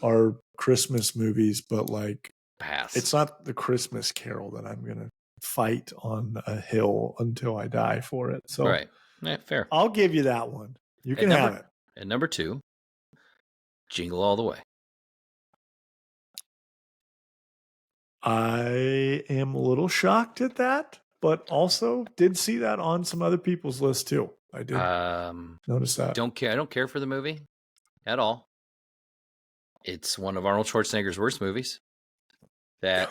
our Christmas movies, but like it's not the Christmas Carol that I'm going to fight on a hill until I die for it. So right. Yeah, fair. I'll give you that one. You can have it. And number 2, Jingle All the Way. I am a little shocked at that, but also did see that on some other people's list too. I did notice that. I don't care for the movie at all. It's one of Arnold Schwarzenegger's worst movies. That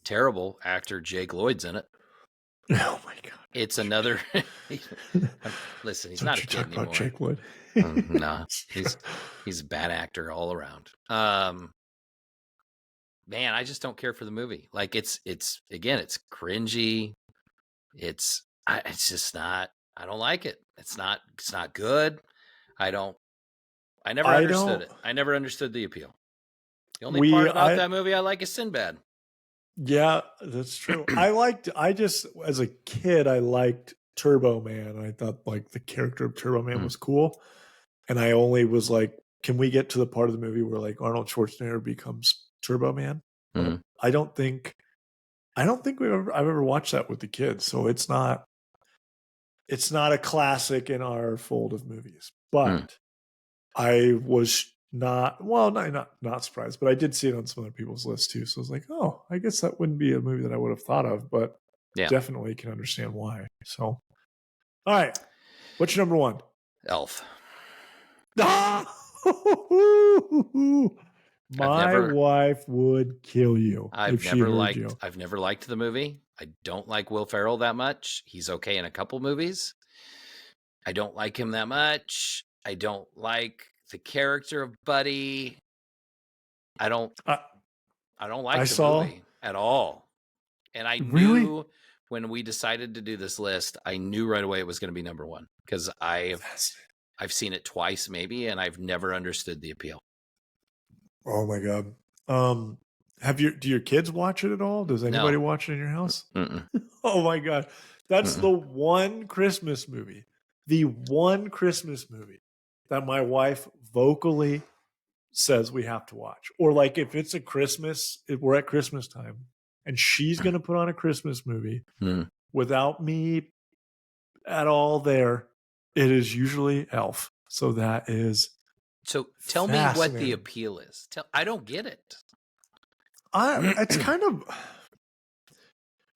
terrible actor Jake Lloyd's in it. Oh my god! It's another. Listen, he's not a kid anymore. About Jake Lloyd. No, he's a bad actor all around. Man, I just don't care for the movie. Like it's cringy. It's just not. I don't like it. It's not good. I never understood it. I never understood the appeal. The only part about that movie I like is Sinbad. Yeah, that's true. As a kid, I liked Turbo Man. I thought like the character of Turbo Man was cool. And I only was like, can we get to the part of the movie where like Arnold Schwarzenegger becomes Turbo Man? I don't think I've ever watched that with the kids. So it's not a classic in our fold of movies. But I was not surprised, but I did see it on some other people's lists too. So I was like, oh, I guess that wouldn't be a movie that I would have thought of, but definitely can understand why. So, all right. What's your number 1? Elf. My wife would kill you. I've never liked the movie. I don't like Will Ferrell that much. He's okay in a couple movies. I don't like him that much. I don't like the character of Buddy. I don't like the movie at all. And I knew when we decided to do this list, I knew right away it was going to be number 1, because I've seen it twice maybe, and I've never understood the appeal. Oh my god. Do your kids watch it at all? Does anybody watch it in your house? Oh my god. That's the one Christmas movie the one Christmas movie that my wife vocally says we have to watch. Or like if it's if we're at Christmas time and she's going to put on a Christmas movie without me at all there, it is usually Elf. So that is So tell me what the appeal is. I don't get it. It's kind of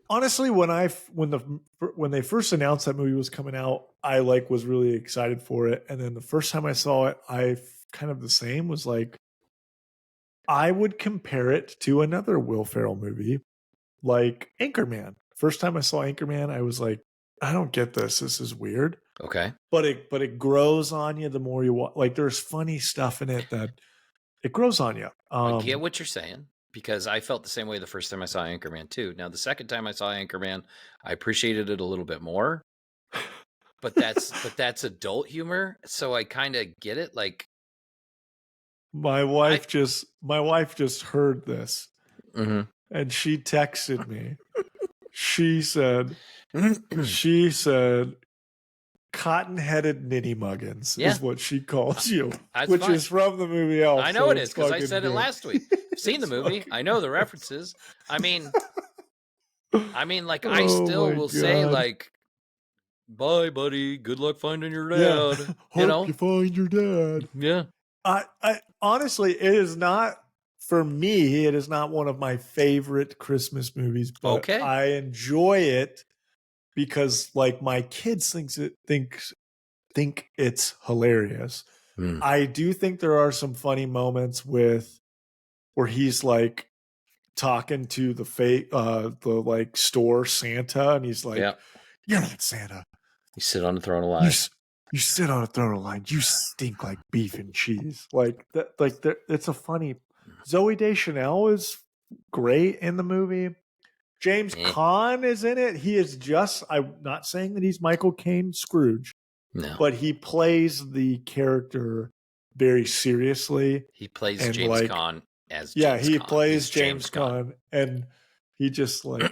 honestly when they first announced that movie was coming out, I was really excited for it, and then the first time I saw it, I kind of the same was like I would compare it to another Will Ferrell movie, like Anchorman. First time I saw Anchorman, I was like, I don't get this. This is weird. Okay, but it grows on you the more you watch. Like there's funny stuff in it that it grows on you. I get what you're saying. Because I felt the same way the first time I saw Anchorman too. Now the second time I saw Anchorman, I appreciated it a little bit more. But that's adult humor, so I kind of get it. Like my wife just heard this, and she texted me. She said, "Cotton-headed nitty muggins" is what she calls you, which is from the movie Elf. I know it is because I said it last week. I've seen the movie. I know the references. I mean, like I still will say like, "Bye, buddy. Good luck finding your dad." Hope you find your dad. Yeah. I honestly, it is not for me. It is not one of my favorite Christmas movies, but I enjoy it. Because like my kids think it's hilarious. I do think there are some funny moments where he's like talking to the store Santa, and he's like, "You're not Santa. You sit on a throne of lion. You sit on a throne of lion. You stink like beef and cheese." Like that. Like it's a funny. Zoe Deschanel is great in the movie. James Caan is in it. He is I'm not saying that he's Michael Caine Scrooge, but he plays the character very seriously. He plays James Caan as he plays James Caan, and he just I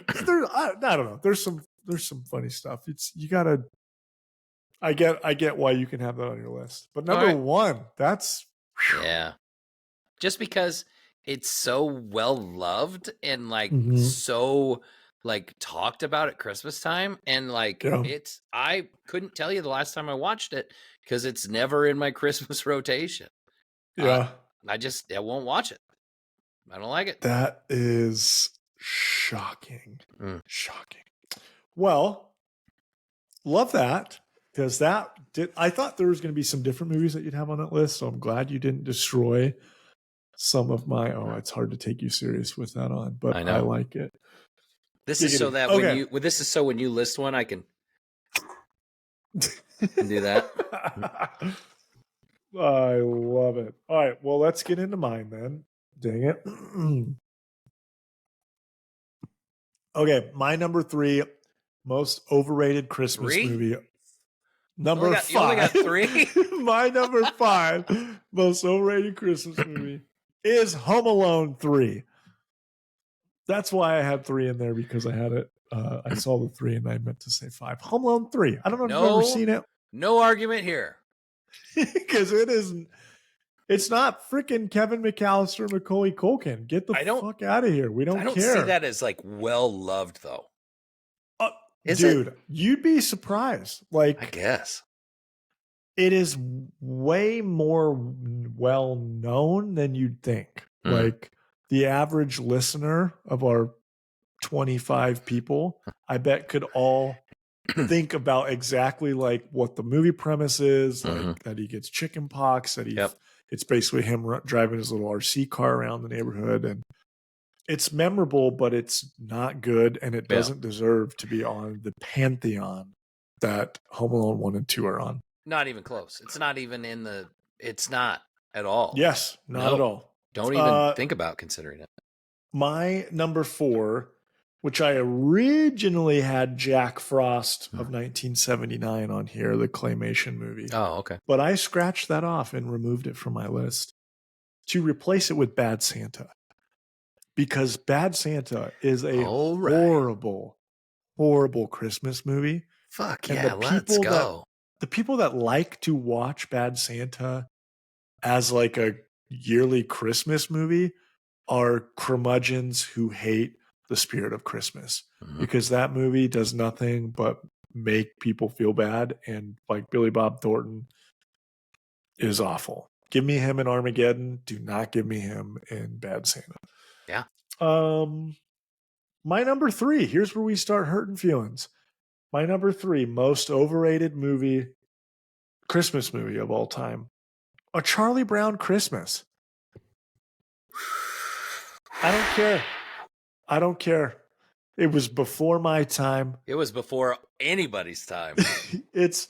don't know. There's some funny stuff. You gotta. I get why you can have that on your list, but number one, that's just because it's so well loved and so talked about at Christmas time, and I couldn't tell you the last time I watched it because it's never in my Christmas rotation. I won't watch it. I don't like it. That is shocking. Shocking. Well, love that, because I thought there was going to be some different movies that you'd have on that list, so I'm glad you didn't destroy some of my it's hard to take you serious with that on, but I like it. This is so that when you list one, I can do that. I love it. All right, well, let's get into mine then. Dang it. Okay, my number 3 most overrated Christmas movie. Number 5. You only got 3? My number 5 most overrated Christmas movie is Home Alone 3. That's why I had 3 in there, because I had it. I saw the 3 and I meant to say 5. Home Alone 3. I don't know if you've ever seen it. No argument here. Because it's not freaking Kevin McAllister, Macaulay Culkin. Get the fuck out of here. We don't care. I don't see that as well loved though. Dude, you'd be surprised. I guess. It is way more well known than you'd think. The average listener of our 25 people, I bet could all think about exactly what the movie premise is, that he gets chicken pox, that it's basically him driving his little RC car around the neighborhood, and it's memorable, but it's not good, and it doesn't deserve to be on the pantheon that Home Alone 1 and 2 are on. Not even close. It's not even it's not at all. Yes, not at all. Don't even think about considering it. My number 4, which I originally had Jack Frost of 1979 on here, the claymation movie. Oh, okay. But I scratched that off and removed it from my list to replace it with Bad Santa. Because Bad Santa is a horrible, horrible Christmas movie. Fuck yeah, let's go. the people that like to watch Bad Santa as like a yearly Christmas movie are curmudgeons who hate the spirit of Christmas, because that movie does nothing but make people feel bad. And like Billy Bob Thornton is awful. Give me him in Armageddon. Do not give me him in Bad Santa. Yeah. My number 3, here's where we start hurting feelings. My number 3 most overrated movie, Christmas movie of all time, A Charlie Brown Christmas. I don't care. I don't care. It was before my time. It was before anybody's time. It's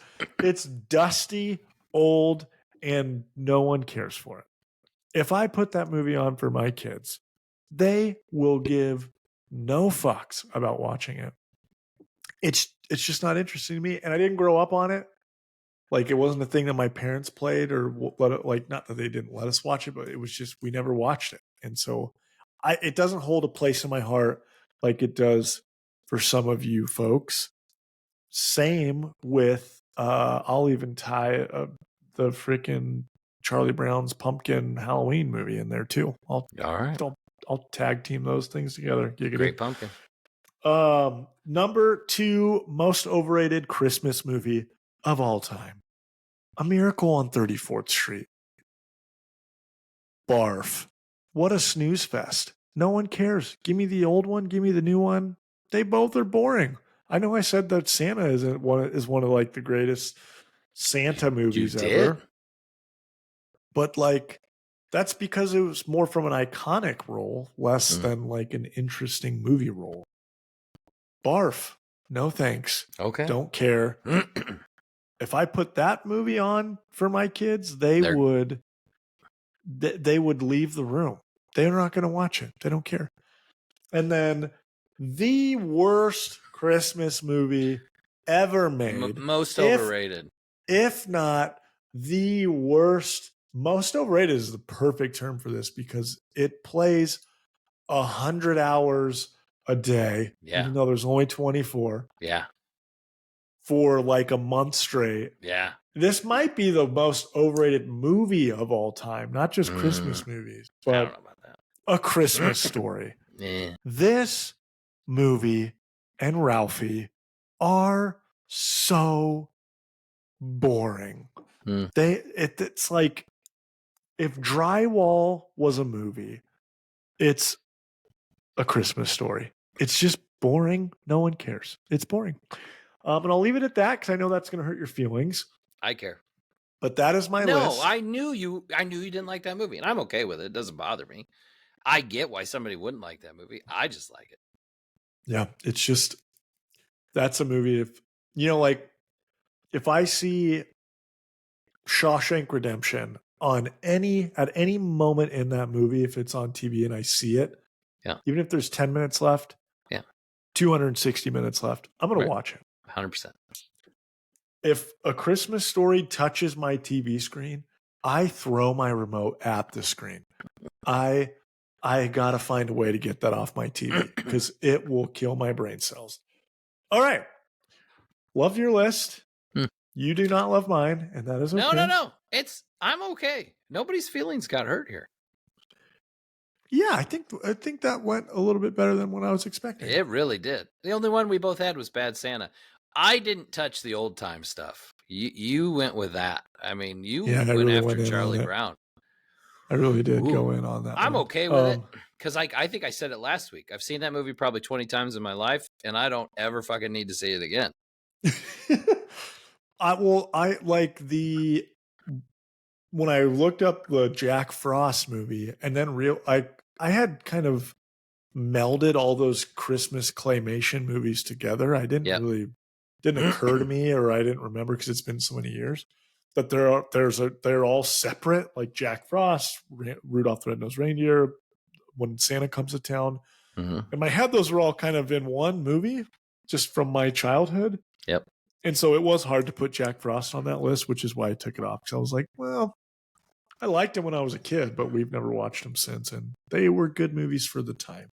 dusty, old, and no one cares for it. If I put that movie on for my kids, they will give no fucks about watching it. It's just not interesting to me, and I didn't grow up on it. Like, it wasn't a thing that my parents played, or like, not that they didn't let us watch it, but it was just we never watched it, and so it doesn't hold a place in my heart like it does for some of you folks. Same with I'll even tie the freaking Charlie Brown's Pumpkin Halloween movie in there too. All right. I'll tag team those things together. Great pumpkin. Number 2 most overrated Christmas movie of all time, A Miracle on 34th Street. Barf. What a snooze fest. No one cares. Give me the old one. Give me the new one. They both are boring. I know I said that Santa is one of like the greatest Santa movies ever. But like, that's because it was more from an iconic role, less than like an interesting movie role. Barf. No thanks. Okay. Don't care. If I put that movie on for my kids, they would leave the room. They're not going to watch it. They don't care. And then the worst Christmas movie ever made. Most overrated. If not the worst. Most overrated is the perfect term for this, because it plays 100 hours a day, even though there's only 24. Yeah. For like a month straight. Yeah. This might be the most overrated movie of all time, not just Christmas movies, but I don't know about that. A Christmas Story. This movie and Ralphie are so boring. It's like if Drywall was a movie, it's A Christmas Story. It's just boring. No one cares. It's boring. And I'll leave it at that, because I know that's going to hurt your feelings. I care. But that is my list. No, I knew you didn't like that movie, and I'm okay with it. It doesn't bother me. I get why somebody wouldn't like that movie. I just like it. Yeah, it's just, that's a movie. If I see Shawshank Redemption at any moment in that movie, if it's on TV and I see it, even if there's 10 minutes left, 260 minutes left, I'm going to watch it. 100%. If A Christmas Story touches my TV screen, I throw my remote at the screen. I got to find a way to get that off my TV, because it will kill my brain cells. All right. Love your list. You do not love mine, and that is okay. No. I'm okay. Nobody's feelings got hurt here. Yeah, I think that went a little bit better than what I was expecting. It really did. The only one we both had was Bad Santa. I didn't touch the old time stuff. You went with that. I mean, went after Charlie Brown. I really did go in on that. I'm okay with it, because I think I said it last week. I've seen that movie probably 20 times in my life, and I don't ever fucking need to see it again. I like when I looked up the Jack Frost movie, and then I had kind of melded all those Christmas claymation movies together. I didn't occur to me, or I didn't remember, because it's been so many years. But they're all separate, like Jack Frost, Rudolph the Red-Nosed Reindeer, When Santa Comes to Town. In my head, those were all kind of in one movie, just from my childhood. Yep. And so it was hard to put Jack Frost on that list, which is why I took it off. Because I was like, well, I liked him when I was a kid, but we've never watched them since. And they were good movies for the time.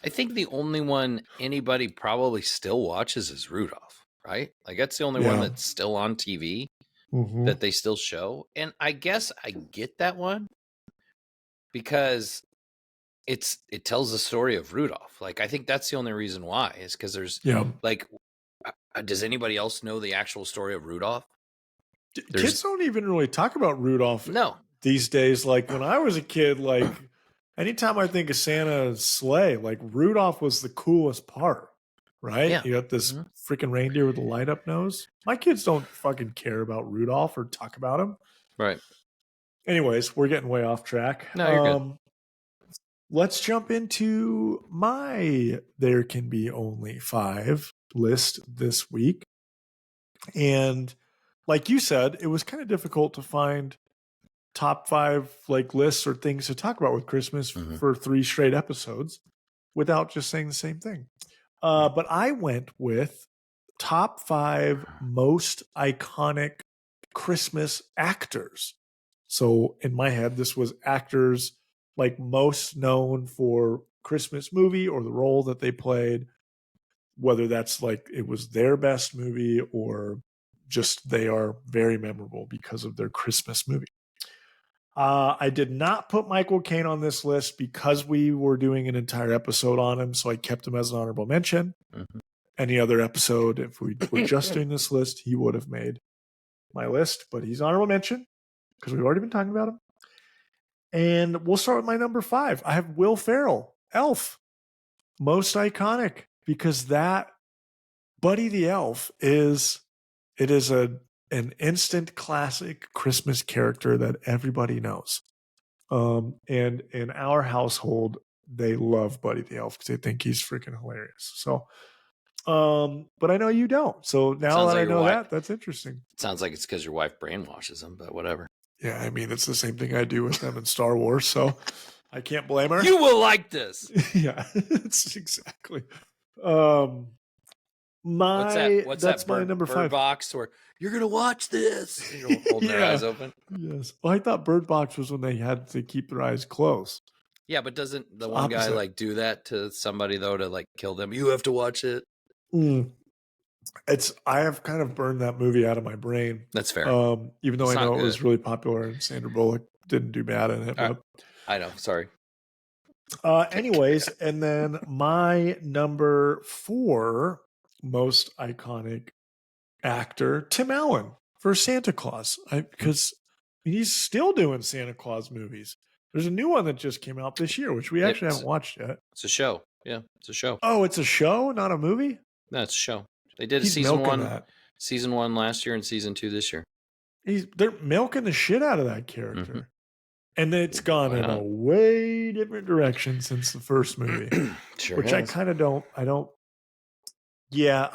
I think the only one anybody probably still watches is Rudolph, right? Like, that's the only one that's still on TV. that they still show. And I guess I get that one because it tells the story of Rudolph. Like, I think that's the only reason why, is because there's like, does anybody else know the actual story of Rudolph? Kids don't even really talk about Rudolph these days. Like when I was a kid, like anytime I think of Santa's sleigh, like Rudolph was the coolest part, right? Yeah. You got this freaking reindeer with a light up nose. My kids don't fucking care about Rudolph or talk about him. Right. Anyways, we're getting way off track. No, you're good. Let's jump into my There Can Be Only 5 list this week. And like you said, it was kind of difficult to find top 5 like lists or things to talk about with Christmas for 3 straight episodes without just saying the same thing. But I went with top 5 most iconic Christmas actors. So in my head, this was actors like most known for Christmas movie or the role that they played, whether that's like it was their best movie or just they are very memorable because of their Christmas movie. I did not put Michael Caine on this list because we were doing an entire episode on him, so I kept him as an honorable mention. Any other episode, if we were just doing this list, he would have made my list, but he's honorable mention because we've already been talking about him. And we'll start with my number 5. I have Will Ferrell, Elf. Most iconic, because that Buddy the Elf is an instant classic Christmas character that everybody knows. And in our household, they love Buddy the Elf because they think he's freaking hilarious. So, but I know you don't. So now that I know that, that's interesting. It sounds like it's because your wife brainwashes him, but whatever. Yeah, I mean, it's the same thing I do with them in Star Wars, so I can't blame her. You will like this. Yeah, it's exactly. What's that my number 5 Bird Box, where you're gonna watch this, you know, holding their eyes open. Yes. Well, I thought Bird Box was when they had to keep their eyes closed. Yeah, but doesn't the one guy like do that to somebody though to like kill them? You have to watch it. I have kind of burned that movie out of my brain. That's fair. Even though I know it was really popular and Sandra Bullock didn't do bad in it. But I know. Sorry. Anyways, and then my number 4 most iconic actor, Tim Allen for Santa Claus, because he's still doing Santa Claus movies. There's a new one that just came out this year, which we actually haven't watched yet. It's a show. Yeah, it's a show. Oh, it's a show, not a movie? No, it's a show. They did season 1 last year and season 2 this year. They're milking the shit out of that character. And it's gone in a way different direction since the first movie. Which I kind of don't. I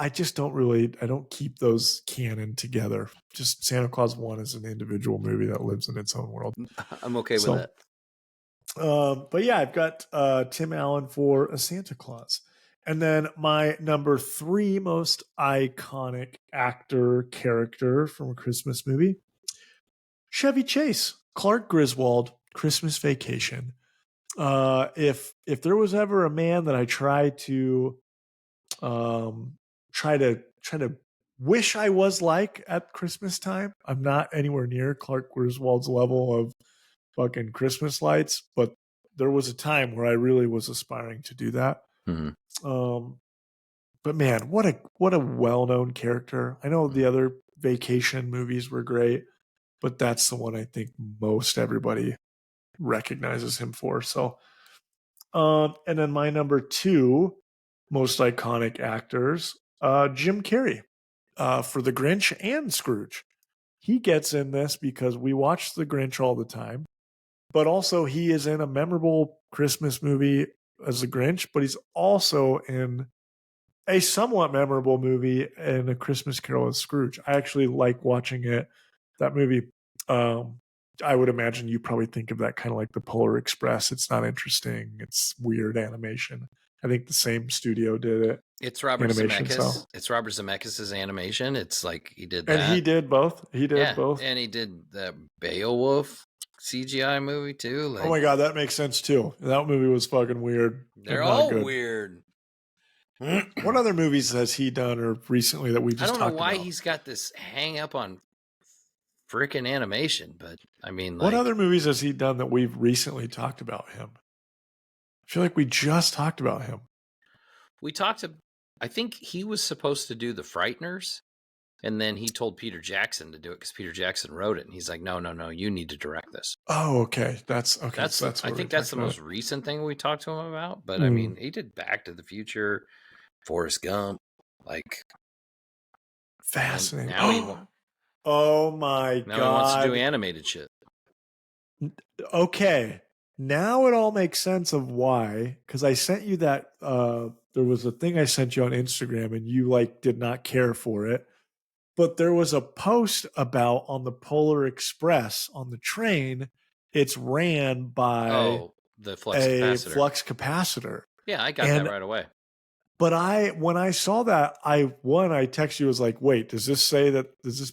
just don't I don't keep those canon together. Just Santa Claus 1 is an individual movie that lives in its own world. I'm okay with that. But yeah, I've got Tim Allen for a Santa Claus. And then my number 3 most iconic actor character from a Christmas movie, Chevy Chase, Clark Griswold, Christmas Vacation. If there was ever a man that I tried to wish I was like at Christmas time, I'm not anywhere near Clark Griswold's level of fucking Christmas lights, but there was a time where I really was aspiring to do that. But man, what a well-known character. I know the other vacation movies were great, but that's the one I think most everybody recognizes him for. So, and then my number 2 most iconic actors, Jim Carrey, for The Grinch and Scrooge. He gets in this because we watch The Grinch all the time, but also he is in a memorable Christmas movie as The Grinch, but he's also in a somewhat memorable movie in A Christmas Carol as Scrooge. I actually like watching it. That movie, I would imagine you probably think of that kind of like the Polar Express. It's not interesting. It's weird animation. I think the same studio did it. It's Robert Zemeckis. It's Robert Zemeckis' animation. It's like he did that. And he did both. Both. And he did the Beowulf CGI movie too. Like, oh my God, that makes sense too. That movie was fucking weird. They're all weird. What other movies has he done or recently that we just talked about? I don't know why he's got this hang up on freaking animation. But I mean, what other movies has he done that we've recently talked about him? I feel like we just talked about him. I think he was supposed to do The Frighteners, and then he told Peter Jackson to do it because Peter Jackson wrote it, and he's like, no, you need to direct this. Oh, okay. That's okay. I think that's the most recent thing we talked to him about. But I mean, he did Back to the Future, Forrest Gump, like fascinating. Now oh my God. Now he wants to do animated shit. Okay. Now it all makes sense of why, because I sent you that there was a thing I sent you on Instagram and you like did not care for it. But there was a post about on the Polar Express on the train, it's ran by the flux capacitor. Yeah, I got that right away. But when I saw that, I texted you, was like, wait, does this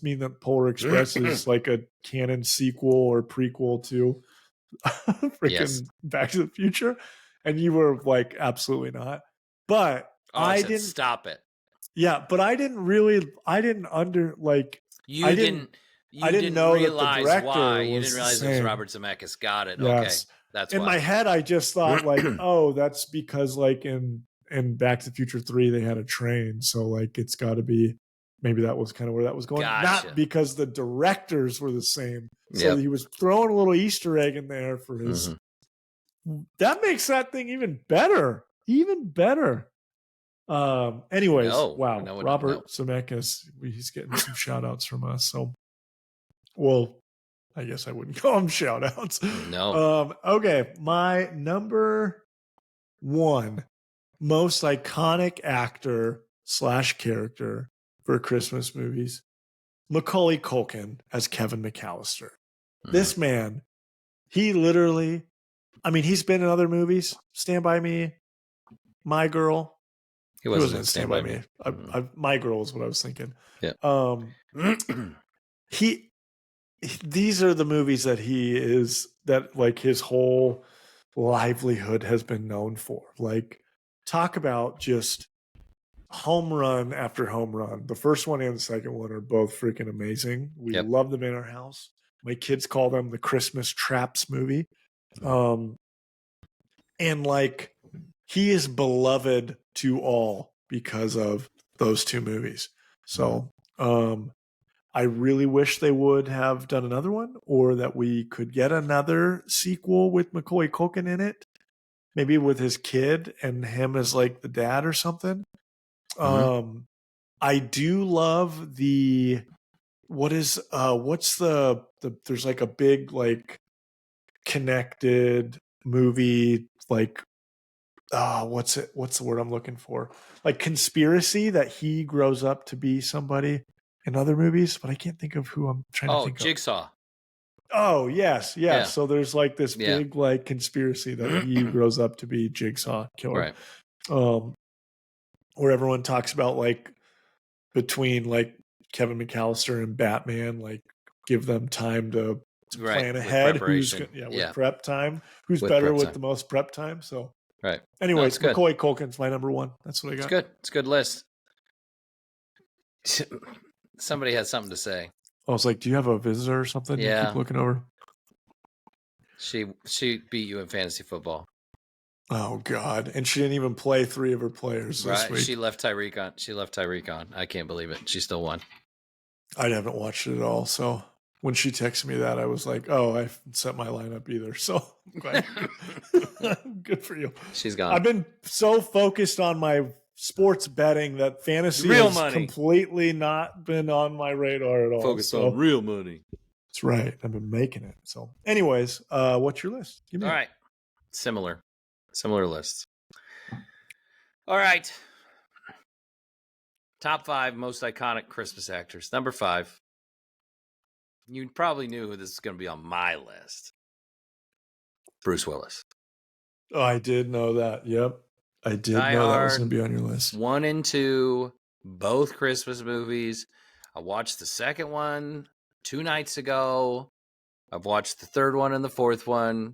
mean that Polar Express is like a canon sequel or prequel to freaking Back to the Future? And you were like, absolutely not. But I didn't stop it. Yeah, but I didn't know that the director why. was you didn't realize it was Robert Zemeckis. Got it. Yes. Okay. That's in my head I just thought like, oh, that's because like in Back to the Future 3 they had a train, so like it's got to be, maybe that was kind of where that was going. Gotcha. Not because the directors were the same. So he was throwing a little Easter egg in there for his that makes that thing even better. Even better. Anyways, wow. Robert Zemeckis, he's getting some shout outs from us. So, well, I guess I wouldn't call them shout outs. No. Okay. My number 1 most iconic actor / character for Christmas movies, Macaulay Culkin as Kevin McAllister. This man, he literally, I mean, he's been in other movies, Stand By Me, My Girl. He wasn't in Stand By Me. My Girl is what I was thinking. Yeah. These are the movies that like his whole livelihood has been known for. Like, talk about just home run after home run. The first one and the second one are both freaking amazing. We love them in our house. My kids call them the Christmas Traps movie. And like, he is beloved to all because of those 2 movies. So I really wish they would have done another one, or that we could get another sequel with Macaulay Culkin in it, maybe with his kid and him as like the dad or something. I do love there's like a big like connected movie, like what's the word I'm looking for? Like conspiracy, that he grows up to be somebody in other movies, but I can't think of who I'm trying to think of. Jigsaw. Oh, yes. Yeah. So there's like this big like conspiracy that he grows up to be Jigsaw killer. Right. Where everyone talks about like between like Kevin McAllister and Batman, like give them time to plan ahead. With prep time. Who's better with the most prep time? So right. Anyways, Macaulay Culkin's my number 1. That's what I got. It's good. It's a good list. Somebody has something to say. I was like, do you have a visitor or something? Yeah. You keep looking over. She beat you in fantasy football. Oh God! And she didn't even play 3 of her players this week. She left Tyreek on. I can't believe it. She still won. I haven't watched it at all. So when she texted me that, I was like, oh, I haven't set my lineup either. So good for you. She's gone. I've been so focused on my sports betting that fantasy has completely not been on my radar at all. Focused on real money. That's right. I've been making it. So anyways, what's your list? All right. Similar lists. All right. Top 5 most iconic Christmas actors. Number 5. You probably knew who this is going to be on my list. Bruce Willis. Oh, I did know that. Yep. I did know that was going to be on your list. 1 and 2, both Christmas movies. I watched the second one 2 nights ago. I've watched the third one and the fourth one.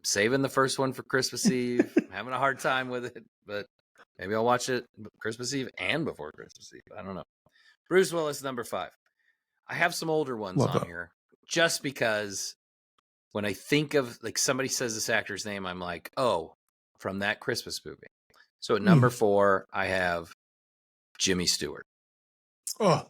Saving the first one for Christmas Eve. I'm having a hard time with it, but maybe I'll watch it Christmas Eve and before Christmas Eve. I don't know. Bruce Willis, number 5. I have some older ones on here. just because when I think of, like, somebody says this actor's name, I'm like, oh, from that Christmas movie. So at number 4, I have Jimmy Stewart. Oh,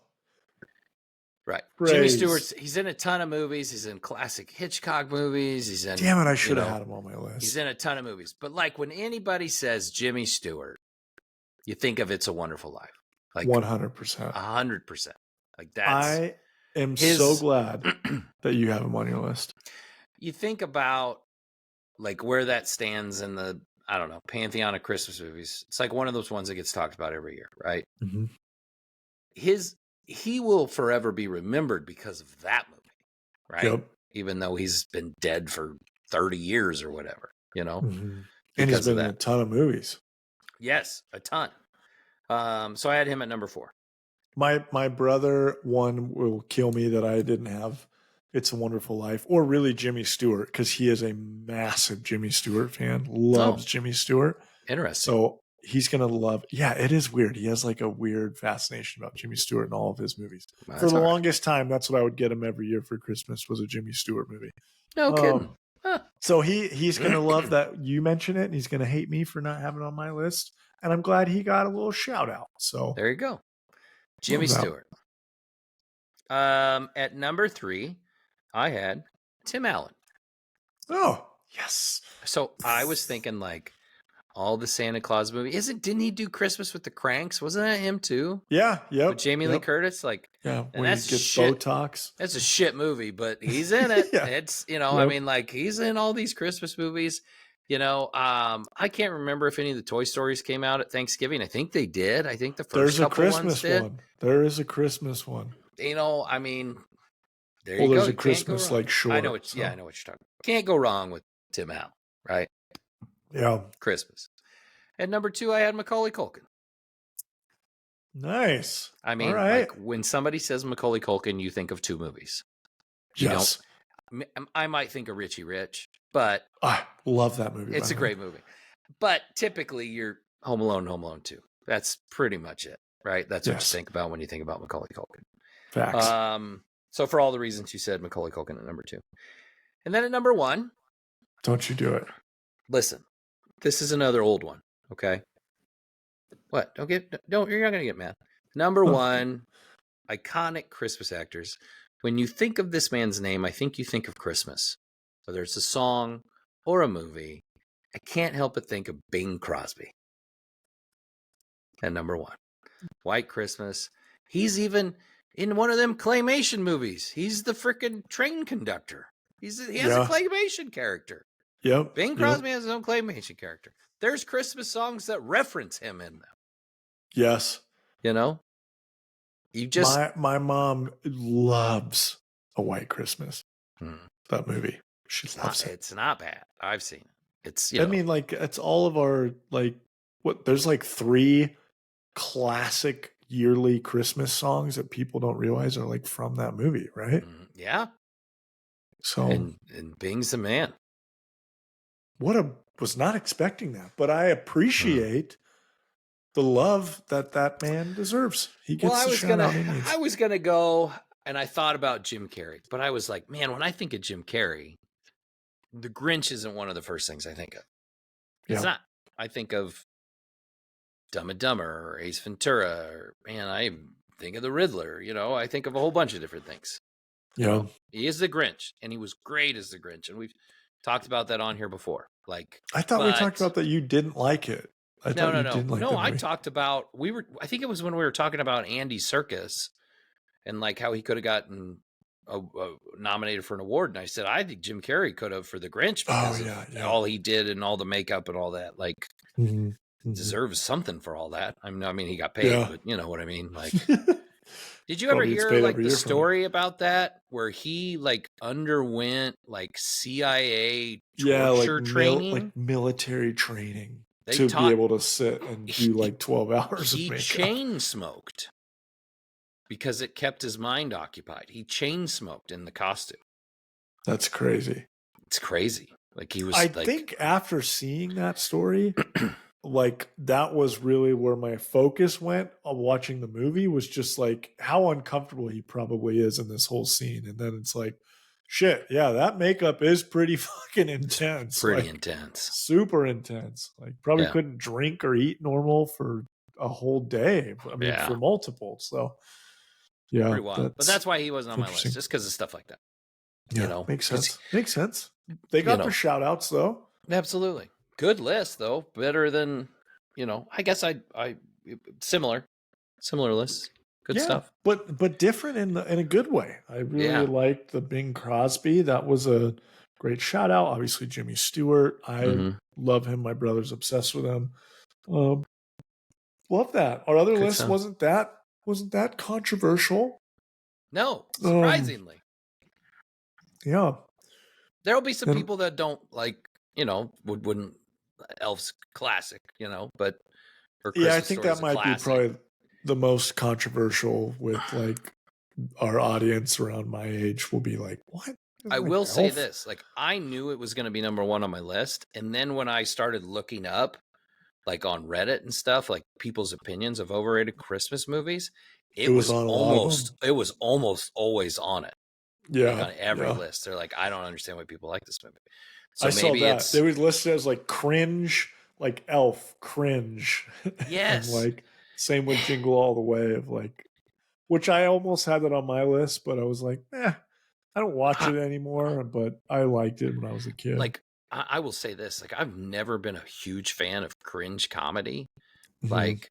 right. Praise. Jimmy Stewart's, he's in a ton of movies. He's in classic Hitchcock movies. He's in, damn it, I should have had him on my list. He's in a ton of movies. But like when anybody says Jimmy Stewart, you think of It's a Wonderful Life. Like 100%. 100%. Like that's I am so glad that you have him on your list. You think about like where that stands in the, I don't know, pantheon of Christmas movies. It's like one of those ones that gets talked about every year, right? Mm-hmm. He will forever be remembered because of that movie, right? Yep. Even though he's been dead for 30 years or whatever, you know? Mm-hmm. And he's been in a ton of movies. Yes, a ton. So I had him at number 4. My brother one will kill me that I didn't have It's a Wonderful Life, or really Jimmy Stewart, because he is a massive Jimmy Stewart fan, loves Jimmy Stewart. Interesting. So he's going to love, yeah, it is weird. He has like a weird fascination about Jimmy Stewart in all of his movies. For the longest time, that's what I would get him every year for Christmas, was a Jimmy Stewart movie. No kidding. So he's going to love that you mention it, and he's going to hate me for not having it on my list. And I'm glad he got a little shout out. So there you go. Jimmy Stewart. At number 3, I had Tim Allen. Oh, yes. So I was thinking like all the Santa Claus movie. Didn't he do Christmas with the Cranks? Wasn't that him too? Yeah, yep. With Jamie Lee Curtis? Like, yeah, and that's he gets shit. Botox. That's a shit movie, but he's in it. Yeah. It's, I mean, like he's in all these Christmas movies. I can't remember if any of the Toy Stories came out at Thanksgiving. I think they did. I think the first couple ones did. One. There is a Christmas one. I mean, there you go. There's a Christmas like short. I know what you're talking about. Can't go wrong with Tim Allen, right? Yeah. Christmas. At number 2, I had Macaulay Culkin. Nice. I mean, like when somebody says Macaulay Culkin, you think of 2 movies. Yes. I might think of Richie Rich, but I love that movie. It's a great movie. But typically you're Home Alone 2. That's pretty much it, right? That's what you think about when you think about Macaulay Culkin. Facts. So for all the reasons you said, Macaulay Culkin at number 2. And then at number 1. Don't you do it. Listen, this is another old one, okay? What? You're not going to get mad. Number 1, iconic Christmas actors. When you think of this man's name, I think you think of Christmas. Whether it's a song or a movie, I can't help but think of Bing Crosby. At number 1. White Christmas. He's even in one of them claymation movies. He's the freaking train conductor. He has a claymation character. Yep. Bing Crosby has his own claymation character. There's Christmas songs that reference him in them. Yes. You just my mom loves A White Christmas. That movie. She loves it. It's not bad. I've seen it. It's I mean, like, it's all of our there's like 3 classic yearly Christmas songs that people don't realize are like from that movie, right? Yeah. So and Bing's the man. Was not expecting that, but I appreciate the love that man deserves. He gets the shout out he needs. I was gonna go, and I thought about Jim Carrey, but I was like, man, when I think of Jim Carrey, the Grinch isn't one of the first things I think of. It's not. I think of Dumb and Dumber or Ace Ventura, or I think of the Riddler. I think of a whole bunch of different things. Yeah, he is the Grinch, and he was great as the Grinch, and we've talked about that on here before. Like, I thought we talked about that you didn't like it. No. I talked about I think it was when we were talking about Andy Serkis and like how he could have gotten nominated for an award, and I said I think Jim Carrey could have for the Grinch because of all he did and all the makeup and all that. Like, deserves something for all that. I mean, he got paid, but you know what I mean. Like, did you ever hear like the story about that where he like underwent like CIA torture training, like military training to be able to sit and do like 12 hours of makeup? He chain smoked because it kept his mind occupied. He chain smoked in the costume. That's crazy. It's crazy. Like he was. I think after seeing that story. Like that was really where my focus went on watching the movie, was just like how uncomfortable he probably is in this whole scene. And then it's like, Shit, yeah, that makeup is pretty fucking intense. Pretty intense. Super intense. Like probably Yeah. couldn't drink or eat normal for a whole day. I mean, Yeah. for multiple. So yeah, Pretty wild. But that's why he wasn't on my list, just because of stuff like that. Yeah, You know, makes sense. Makes sense. They got their shout outs though. Absolutely. Good list though. Better than, I guess I similar lists. Good stuff. But different in a good way. I really liked the Bing Crosby. That was a great shout out. Obviously Jimmy Stewart. I love him. My brother's obsessed with him. Love that. Our other list wasn't that controversial. No, surprisingly. Yeah. There'll be some people that don't like, wouldn't Elf's classic, but I think that might be probably the most controversial with like our audience around my age will be like, what? I will say this, like I knew it was going to be number one on my list. And then when I started looking up like on Reddit and stuff, like people's opinions of overrated Christmas movies, it was almost always on it. Yeah. Like on every list. They're like, I don't understand why people like this movie. So I saw that. They would list it as like cringe, like Elf cringe. Yes. And like same with Jingle All the Way of like, which I almost had that on my list, but I was like, I don't watch it anymore, but I liked it when I was a kid. Like, I will say this, like I've never been a huge fan of cringe comedy. Like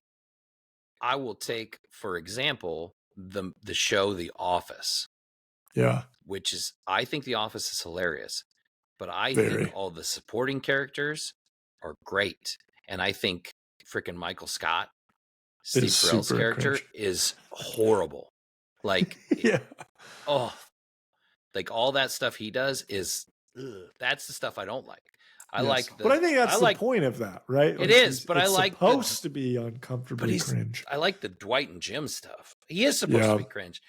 I will take, for example, the show The Office. Yeah. Which is, I think The Office is hilarious, but I think all the supporting characters are great. And I think freaking Michael Scott, Steve Carell's character, is horrible. Like, like all that stuff he does is, that's the stuff I don't like. But I think that's the point of that, right? It is, but I like supposed to be uncomfortably cringe. I like the Dwight and Jim stuff. He is supposed to be cringe.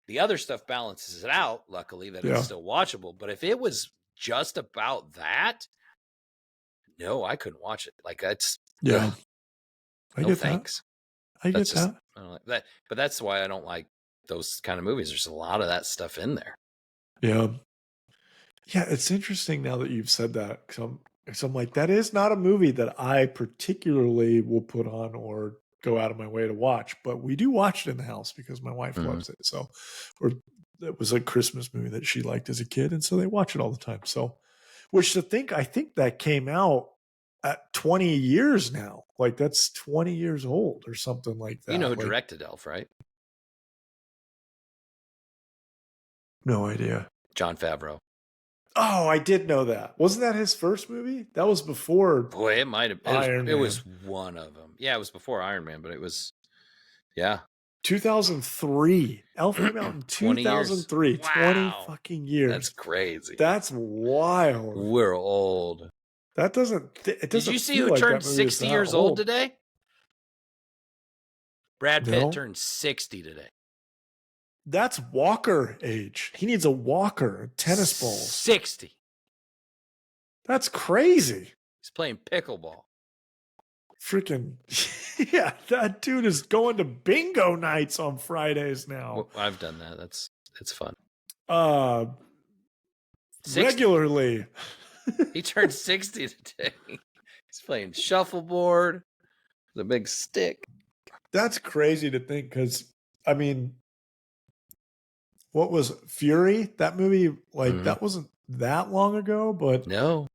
The other stuff balances it out, luckily, that it's still watchable. But if it was just about that, no, I couldn't watch it. Like that's I get thanks. I get that. I don't like that. But that's why I don't like those kind of movies. There's a lot of that stuff in there. Yeah. Yeah, it's interesting now that you've said that. So I'm like, that is not a movie that I particularly will put on or go out of my way to watch, but we do watch it in the house because my wife loves it. So, or it was a Christmas movie that she liked as a kid, and so they watch it all the time. So, I think that came out at 20 years now. Like that's 20 years old or something like that. You know who directed Elf, right? No idea. Jon Favreau. Oh, I did know that. Wasn't that his first movie? That was before. Boy, it might have. Iron Man. It was one of them. Yeah, it was before Iron Man, but it was, 2003. Elf came out in 2003. 20 fucking years. That's crazy. That's wild. We're old. That doesn't. Did you see who turned 60 years old today? Brad Pitt turned 60 today. That's Walker age. He needs a walker, tennis balls. 60. That's crazy. He's playing pickleball. Freaking yeah, that dude is going to bingo nights on Fridays now. Well, I've done that. It's fun. 60. Regularly. He turned 60 today. He's playing shuffleboard with a big stick. That's crazy to think because, I mean, what was Fury? That movie, like, that wasn't that long ago, but no.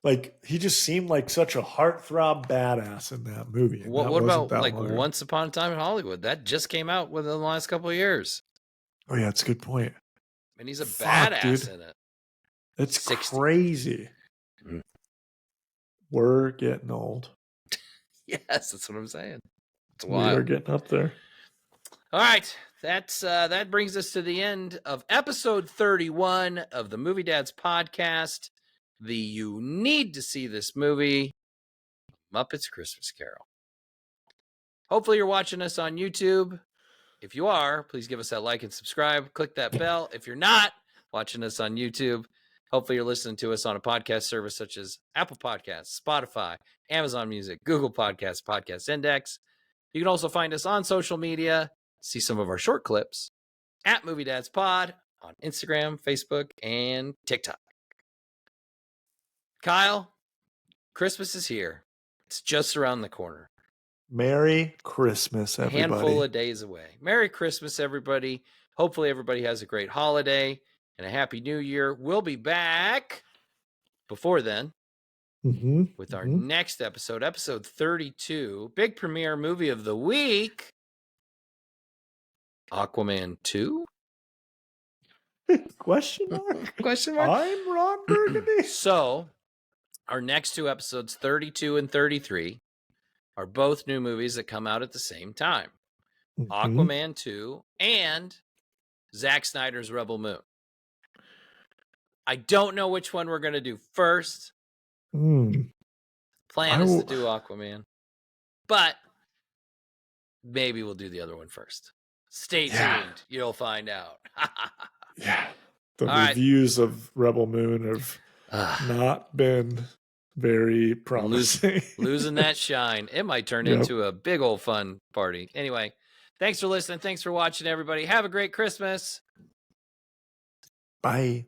Like, he just seemed like such a heartthrob badass in that movie. What about, like, Once Upon a Time in Hollywood? That just came out within the last couple of years. Oh, yeah, that's a good point. And he's a badass in it. It's 60. Crazy. We're getting old. Yes, that's what I'm saying. It's wild. We are getting up there. All right. That brings us to the end of episode 31 of the Movie Dads podcast. You need to see this movie, Muppets Christmas Carol. Hopefully you're watching us on YouTube. If you are, please give us that like and subscribe. Click that bell. If you're not watching us on YouTube, hopefully you're listening to us on a podcast service such as Apple Podcasts, Spotify, Amazon Music, Google Podcasts, Podcast Index. You can also find us on social media, see some of our short clips at Movie Dads Pod on Instagram, Facebook, and TikTok. Kyle, Christmas is here. It's just around the corner. Merry Christmas, everybody. A handful of days away. Merry Christmas, everybody. Hopefully everybody has a great holiday and a happy new year. We'll be back before then with our next episode, episode 32, big premiere movie of the week, Aquaman 2? Question mark? Question mark? I'm Ron Burgundy. So, our next two episodes, 32 and 33, are both new movies that come out at the same time. Aquaman 2 and Zack Snyder's Rebel Moon. I don't know which one we're going to do first. Plan is to do Aquaman. But maybe we'll do the other one first. Stay tuned. You'll find out. The reviews of Rebel Moon have not been very promising. Losing that shine. It might turn into a big old fun party. Anyway, thanks for listening. Thanks for watching, everybody. Have a great Christmas. Bye.